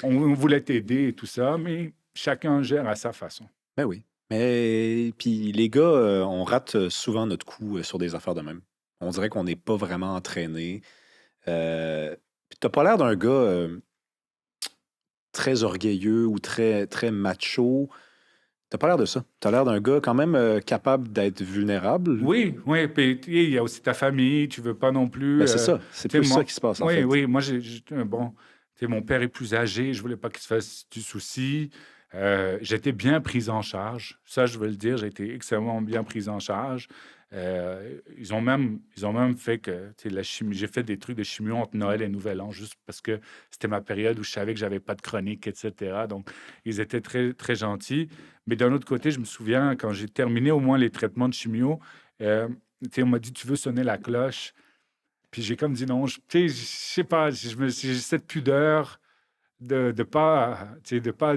On voulait t'aider et tout ça, mais chacun gère à sa façon. Ben oui. Mais puis les gars, on rate souvent notre coup sur des affaires de même. On dirait qu'on n'est pas vraiment entraîné. Puis t'as pas l'air d'un gars très orgueilleux ou très, très macho. T'as pas l'air de ça. T'as l'air d'un gars quand même capable d'être vulnérable. Oui, oui, puis il y a aussi ta famille, tu veux pas non plus... Ben c'est ça. C'est tu sais, plus ça moi, qui se passe en oui, fait. oui, moi, bon, tu sais, mon père est plus âgé, je voulais pas qu'il se fasse du souci. J'étais bien pris en charge, ça, je veux le dire, j'ai été extrêmement bien pris en charge. Ils ont même fait que, tu sais, la chimie, j'ai fait des trucs de chimio entre Noël et Nouvel An, juste parce que c'était ma période où je savais que j'avais pas de chronique, etc. Donc, ils étaient très, très gentils. Mais d'un autre côté, je me souviens, quand j'ai terminé au moins les traitements de chimio, tu sais, on m'a dit, tu veux sonner la cloche? Puis j'ai comme dit non, tu sais, je sais pas, j'ai cette pudeur de pas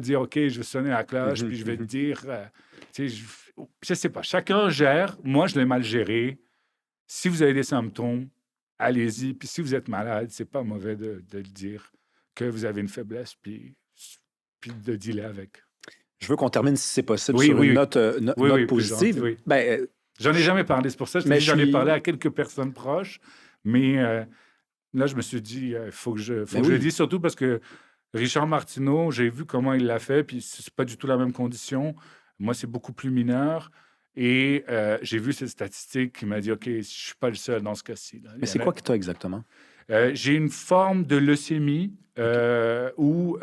dire, OK, je vais sonner la cloche, Mhm, puis je vais te mhm. dire, tu sais, je sais pas, chacun gère. Moi, je l'ai mal géré. Si vous avez des symptômes, allez-y. Puis si vous êtes malade, c'est pas mauvais de le dire que vous avez une faiblesse, puis de dealer avec. Je veux qu'on termine, si c'est possible, Oui, sur une oui, note, oui, note oui, plus gentil, positive. oui. Ben, J'en ai jamais parlé, c'est pour ça que je te mais dis, je j'en ai parlé suis. à quelques personnes proches, mais là, je me suis dit, il faut Ben que je le oui. dise, surtout parce que Richard Martineau, j'ai vu comment il l'a fait, puis c'est pas du tout la même condition. Moi, c'est beaucoup plus mineur. Et j'ai vu cette statistique qui m'a dit, OK, je suis pas le seul dans ce cas-ci, là. Mais c'est quoi que tu as exactement? J'ai une forme de leucémie OK. où,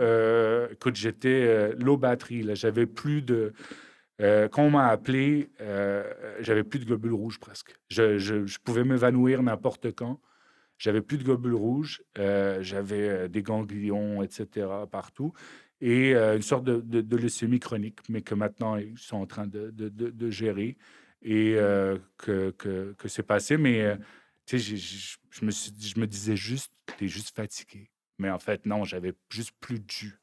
écoute, j'étais low batterie, là. J'avais plus de... quand on m'a appelé, j'avais plus de globules rouges presque. Je pouvais m'évanouir n'importe quand. J'avais plus de globules rouges. J'avais des ganglions, etc., partout. Et une sorte de leucémie chronique, mais que maintenant, ils sont en train de gérer. Et que c'est passé. Mais tu sais, je me disais juste, t'es juste fatigué. Mais en fait, non, j'avais juste plus de jus.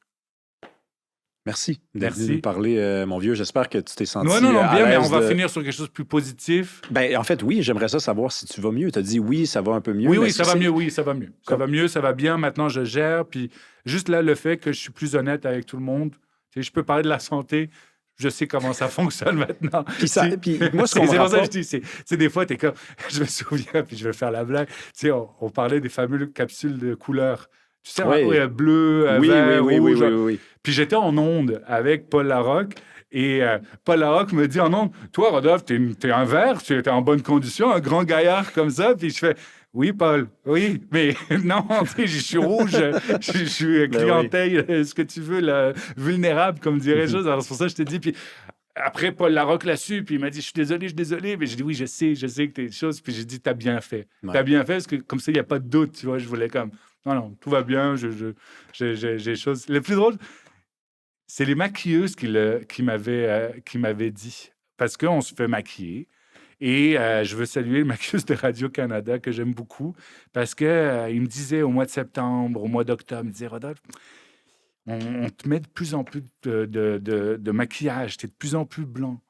Merci d'être venu nous Merci. parler, mon vieux. J'espère que tu t'es Non, senti non, non, à bien, mais on l'aise va de. finir sur quelque chose de plus positif. Ben, en fait, oui, j'aimerais ça savoir si tu vas mieux. Tu as dit oui, ça va un peu mieux, Oui, mais oui, est-ce ça que va c'est. mieux, oui, ça va mieux. Ça Comme... va mieux, ça va bien. Maintenant, je gère. Puis juste là, le fait que je suis plus honnête avec tout le monde, tu sais, je peux parler de la santé, je sais comment ça fonctionne maintenant. Puis, ça... C'est puis moi, ce qu'on me c'est pour ça que je rapporte. dis, c'est des fois, t'es comme, je me souviens, puis je vais faire la blague, tu sais, on parlait des fameuses capsules de couleurs. Tu sais, Oui, bleu, oui, oui, vert, oui, oui, rouge. oui, oui, oui. Puis j'étais en onde avec Paul Larocque. Et Paul Larocque me dit en onde, toi, Rodolphe, t'es un vert, tu es en bonne condition, un grand gaillard comme ça. Puis je fais, oui, Paul, oui, mais non, tu sais, je suis rouge, je suis Ben oui. clientèle, ce que tu veux, là, vulnérable, comme dirait chose. Alors c'est pour ça que je te dis. Puis après, Paul Larocque l'a su, puis il m'a dit, je suis désolé. Mais j'ai dit, oui, je sais que t'es des choses. Puis j'ai dit, t'as bien fait. T'as Ouais. bien fait, parce que comme ça, il n'y a pas de doute, tu vois. Je voulais comme, non, non, tout va bien, j'ai des choses. Le plus drôle, c'est les maquilleuses qui m'avaient dit. Parce qu'on se fait maquiller. Et je veux saluer les maquilleuses de Radio-Canada que j'aime beaucoup. Parce qu'ils me disaient au mois de septembre, au mois d'octobre, ils me disaient, Rodolphe, on te met de plus en plus de maquillage, tu es de plus en plus blanc.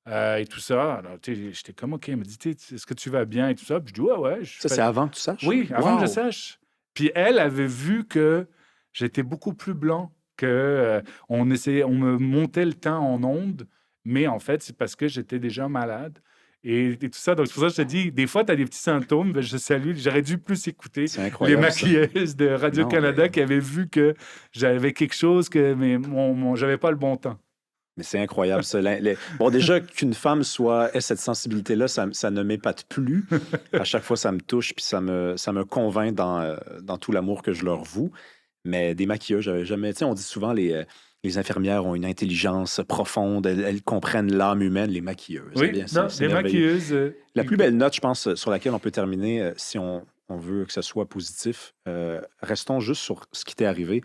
Et tout ça. Alors, tu sais, j'étais comme, OK, elle me dit, est-ce que tu vas bien et tout ça? Puis je dis, ouais, ouais. Ça, c'est avant que tu saches? Oui, avant que je Wow! sache. Puis elle avait vu que j'étais beaucoup plus blanc, que on me montait le teint en ondes, mais en fait, c'est parce que j'étais déjà malade et tout ça. Donc, c'est pour ça que je te dis, des fois, tu as des petits symptômes. Ben, je salue, j'aurais dû plus écouter C'est les incroyable, ça. maquilleuses de Non, Radio-Canada mais. qui avaient vu que j'avais quelque chose, mais j'avais pas le bon temps. Mais c'est incroyable, ça. Bon, déjà, qu'une femme ait cette sensibilité-là, ça ne m'épate plus. À chaque fois, ça me touche, puis ça me convainc dans tout l'amour que je leur voue. Mais des maquilleuses, j'avais jamais... Tu sais, on dit souvent les infirmières ont une intelligence profonde, elles comprennent l'âme humaine, les maquilleuses. Eh Oui, bien, non, c'est les merveilleux. maquilleuses. La plus belle note, je pense, sur laquelle on peut terminer, si on veut que ce soit positif, restons juste sur ce qui t'est arrivé.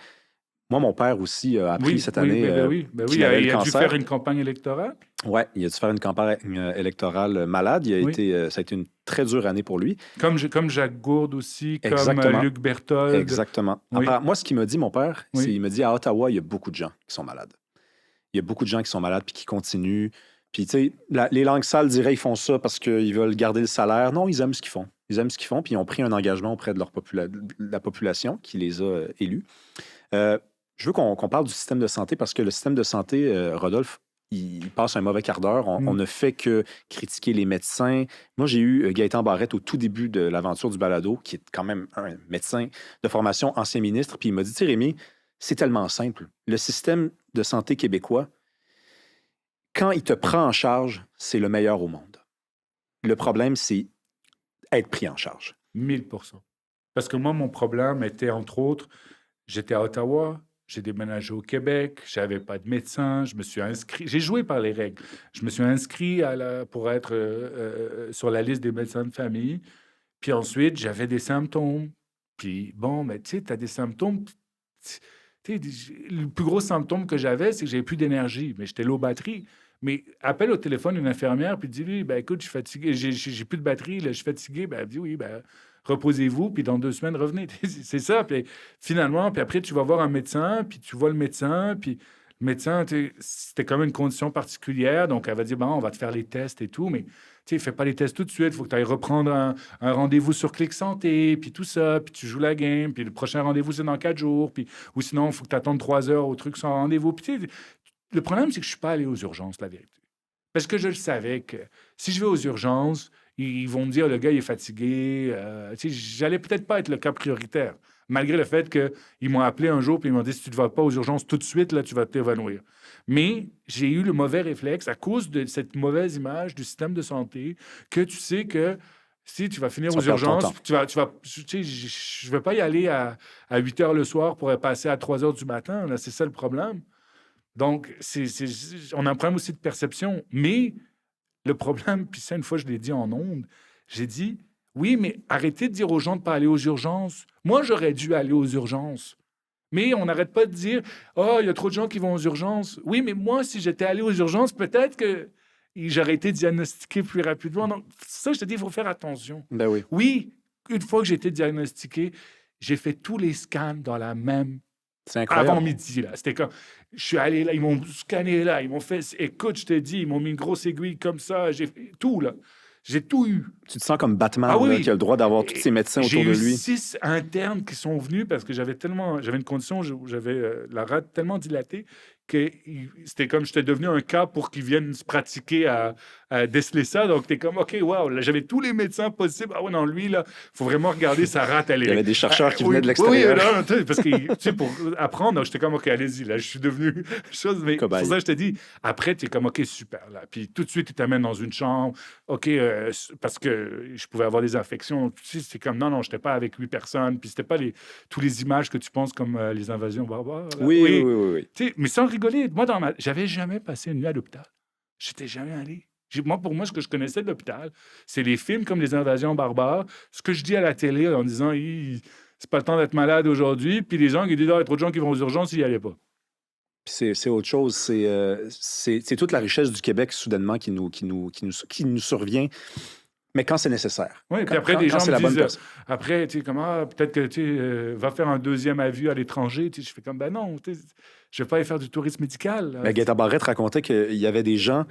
Moi, mon père aussi a appris Oui, cette oui, année ben oui, qu'il avait le il a dû faire cancer. une campagne électorale. Ouais, il a dû faire une campagne électorale malade. Oui. Ça a été une très dure année pour lui. Comme Jacques Gourde aussi, comme Exactement. Luc Berthold. Exactement. Oui, Moi, ce qu'il m'a dit, mon père, oui. il me dit à Ottawa, il y a beaucoup de gens qui sont malades. Il y a beaucoup de gens qui sont malades puis qui continuent. Puis, tu sais, les langues sales diraient ils font ça parce qu'ils veulent garder le salaire. Non, ils aiment ce qu'ils font. Ils aiment ce qu'ils font, puis ils ont pris un engagement auprès de la population qui les a élus. Je veux qu'on parle du système de santé parce que le système de santé, Rodolphe, il passe un mauvais quart d'heure. On ne fait que critiquer les médecins. Moi, j'ai eu Gaëtan Barrette au tout début de l'aventure du balado, qui est quand même un médecin de formation, ancien ministre, puis il m'a dit, tu sais, Rémi, c'est tellement simple. Le système de santé québécois, quand il te prend en charge, c'est le meilleur au monde. Le problème, c'est être pris en charge. 1000%. Parce que moi, mon problème était, entre autres, j'étais à Ottawa, j'ai déménagé au Québec, j'avais pas de médecin, je me suis inscrit, j'ai joué par les règles. Je me suis inscrit pour être sur la liste des médecins de famille. Puis ensuite, j'avais des symptômes. Puis bon, mais tu sais, tu as des symptômes. Tu sais, le plus gros symptôme que j'avais, c'est que j'avais plus d'énergie, mais j'étais low batterie. Mais appelle au téléphone une infirmière, puis dis-lui, ben écoute, je suis fatigué, j'ai plus de batterie, là, je suis fatigué. Ben, elle dit oui, ben reposez-vous, puis dans 2 semaines, revenez. C'est ça. Puis finalement, puis après, tu vas voir un médecin, puis tu vois le médecin, puis le médecin, c'était quand même une condition particulière, donc elle va dire, bon, on va te faire les tests et tout, mais tu sais, fais pas les tests tout de suite, il faut que tu ailles reprendre un rendez-vous sur Clic Santé, puis tout ça, puis tu joues la game, puis le prochain rendez-vous, c'est dans 4 jours, puis ou sinon, il faut que tu attendes 3 heures au truc sans rendez-vous. Puis tu sais, le problème, c'est que je suis pas allé aux urgences, la vérité. Parce que je le savais que si je vais aux urgences, ils vont me dire le gars il est fatigué. Tu sais, j'allais peut-être pas être le cas prioritaire, malgré le fait qu'ils m'ont appelé un jour et ils m'ont dit si tu ne vas pas aux urgences tout de suite, là, tu vas t'évanouir. Mais j'ai eu le mauvais réflexe à cause de cette mauvaise image du système de santé que tu sais que si tu vas finir Tu aux vas perdre ton urgences, temps. tu sais, je ne vais pas y aller à 8 heures le soir pour passer à 3 heures du matin. Là, c'est ça le problème. Donc, on a un problème aussi de perception. Mais le problème, puis ça, une fois, je l'ai dit en ondes, j'ai dit, oui, mais arrêtez de dire aux gens de ne pas aller aux urgences. Moi, j'aurais dû aller aux urgences. Mais on n'arrête pas de dire, oh, il y a trop de gens qui vont aux urgences. Oui, mais moi, si j'étais allé aux urgences, peut-être que j'aurais été diagnostiqué plus rapidement. Donc, ça, je te dis, il faut faire attention. Ben oui. Oui, une fois que j'ai été diagnostiqué, j'ai fait tous les scans dans la même C'est incroyable. avant midi, là. C'était comme, je suis allé là, ils m'ont scanné là, ils m'ont fait, écoute, je te dis, ils m'ont mis une grosse aiguille comme ça, j'ai fait tout, là. J'ai tout eu. Tu te sens comme Batman, Ah oui, là, oui. qui a le droit d'avoir tous ces médecins J'ai autour de eu lui. 6 internes qui sont venus parce que j'avais une condition où j'avais la rate tellement dilatée que c'était comme j'étais devenu un cas pour qu'ils viennent se pratiquer à déceler ça. Donc, t'es comme, OK, wow, là, j'avais tous les médecins possibles. Ah ouais, non, lui, là, faut vraiment regarder sa rate. Il y avait des chercheurs qui oui, venaient de l'extérieur. Oui, non, tu sais, parce que, tu sais, pour apprendre, j'étais comme, OK, allez-y, là, je suis devenu chose. Mais pour Cobaye. ça, je te dis, après, tu es comme, OK, super, là. Puis tout de suite, ils t'amènent dans une chambre. OK, parce que je pouvais avoir des infections. Donc, tu sais, c'est comme, non, je n'étais pas avec 8 personnes. Puis c'était pas tous les images que tu penses comme les invasions barbares. Là. Oui. Tu sais, mais sans rigoler, moi, j'avais jamais passé une nuit à l'hôpital. J'étais jamais allé. Pour moi, ce que je connaissais de l'hôpital, c'est les films comme les invasions barbares. Ce que je dis à la télé en disant, c'est pas le temps d'être malade aujourd'hui. Puis les gens qui disent, il y a trop de gens qui vont aux urgences, ils n'y allaient pas. C'est autre chose. C'est toute la richesse du Québec, soudainement, qui nous survient, mais quand c'est nécessaire. Oui, puis après, des gens c'est me la bonne disent, personne. après, tu sais, comment, peut-être que tu vas faire un deuxième avis à l'étranger. Tu sais, je fais comme, ben non, tu sais, je vais pas aller faire du tourisme médical. Mais Gaëtan Barrette racontait qu'il y avait des gens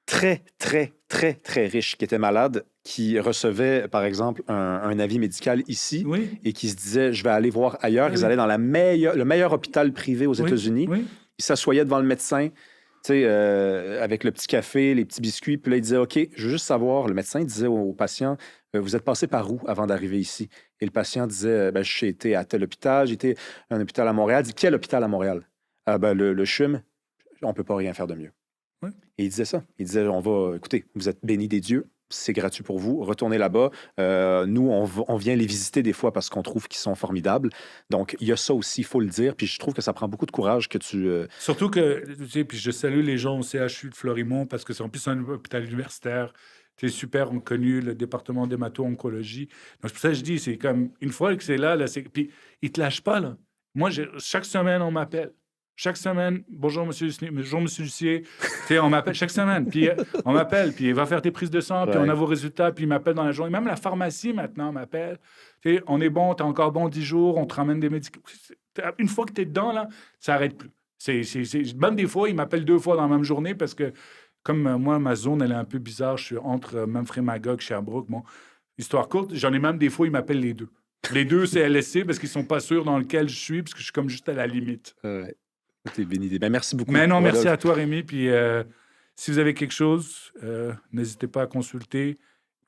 très, très, très, très riches qui étaient malades, qui recevaient, par exemple, un avis médical ici Oui, et qui se disaient, je vais aller voir ailleurs. oui, Ils oui. allaient dans le meilleur hôpital privé aux Oui, États-Unis. oui. Ils s'assoyaient devant le médecin, tu sais, avec le petit café, les petits biscuits. Puis là, il disait, OK, je veux juste savoir. Le médecin disait au patient, vous êtes passé par où avant d'arriver ici? Et le patient disait, ben, j'ai été à tel hôpital, j'ai été à un hôpital à Montréal. Il dit, quel hôpital à Montréal? Ah, ben, le CHUM. on ne peut pas rien faire de mieux. Oui. Et il disait ça. Il disait, écoutez, vous êtes bénis des dieux, c'est gratuit pour vous, retournez là-bas. Nous, on vient les visiter des fois parce qu'on trouve qu'ils sont formidables. Donc, il y a ça aussi, il faut le dire. Puis je trouve que ça prend beaucoup de courage que tu... Surtout que, tu sais, puis je salue les gens au CHU de Florimont parce que c'est en plus un hôpital universitaire. C'est super reconnu, le département d'hémato-oncologie. Donc, c'est pour ça que je dis, c'est comme, une fois que c'est là, puis ils ne te lâchent pas, là. Moi, chaque semaine, on m'appelle. Chaque semaine, bonjour, monsieur Lucier. Tu sais, on m'appelle chaque semaine. Puis on m'appelle, puis il va faire tes prises de sang, puis on a vos résultats, puis il m'appelle dans la journée. Même la pharmacie, maintenant, m'appelle. Tu sais, on est bon, t'es encore bon 10 jours, on te ramène des médicaments. Une fois que t'es dedans, là, ça n'arrête plus. Même des fois, il m'appelle 2 fois dans la même journée parce que, comme moi, ma zone, elle est un peu bizarre. Je suis entre Memphrey-Magog, Sherbrooke. Bon, histoire courte, j'en ai même des fois, ils m'appellent les deux. Les deux, c'est LSC parce qu'ils sont pas sûrs dans lequel je suis, parce que je suis comme juste à la limite. T'es béni. Ben, merci beaucoup. Mais non, merci à toi, Rémi. Puis si vous avez quelque chose, n'hésitez pas à consulter.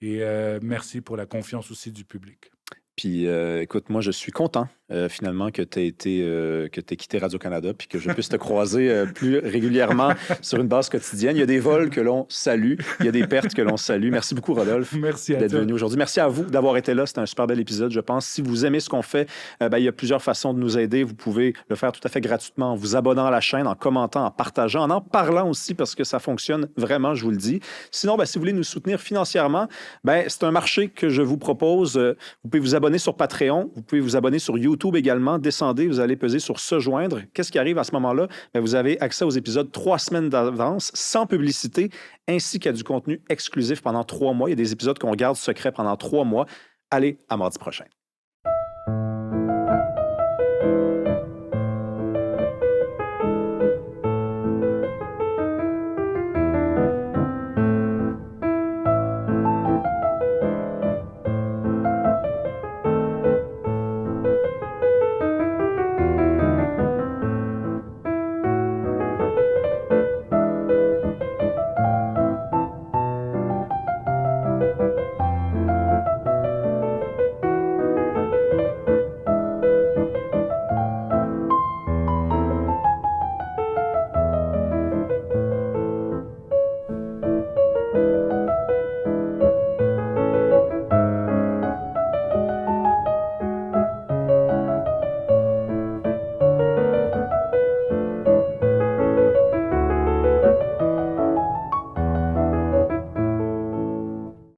Et merci pour la confiance aussi du public. Puis, écoute, moi, je suis content, finalement, que tu aies quitté Radio-Canada puis que je puisse te croiser plus régulièrement sur une base quotidienne. Il y a des vols que l'on salue, il y a des pertes que l'on salue. Merci beaucoup, Rodolphe, merci d'être venu aujourd'hui. Merci à vous d'avoir été là. C'était un super bel épisode, je pense. Si vous aimez ce qu'on fait, il y a plusieurs façons de nous aider. Vous pouvez le faire tout à fait gratuitement en vous abonnant à la chaîne, en commentant, en partageant, en parlant aussi parce que ça fonctionne vraiment, je vous le dis. Sinon, si vous voulez nous soutenir financièrement, c'est un marché que je vous propose. Vous pouvez vous abonner sur Patreon, vous pouvez vous abonner sur YouTube également. Descendez, vous allez peser sur se joindre. Qu'est-ce qui arrive à ce moment-là? Vous avez accès aux épisodes 3 semaines d'avance, sans publicité, ainsi qu'à du contenu exclusif pendant 3 mois. Il y a des épisodes qu'on garde secrets pendant 3 mois. Allez, à mardi prochain.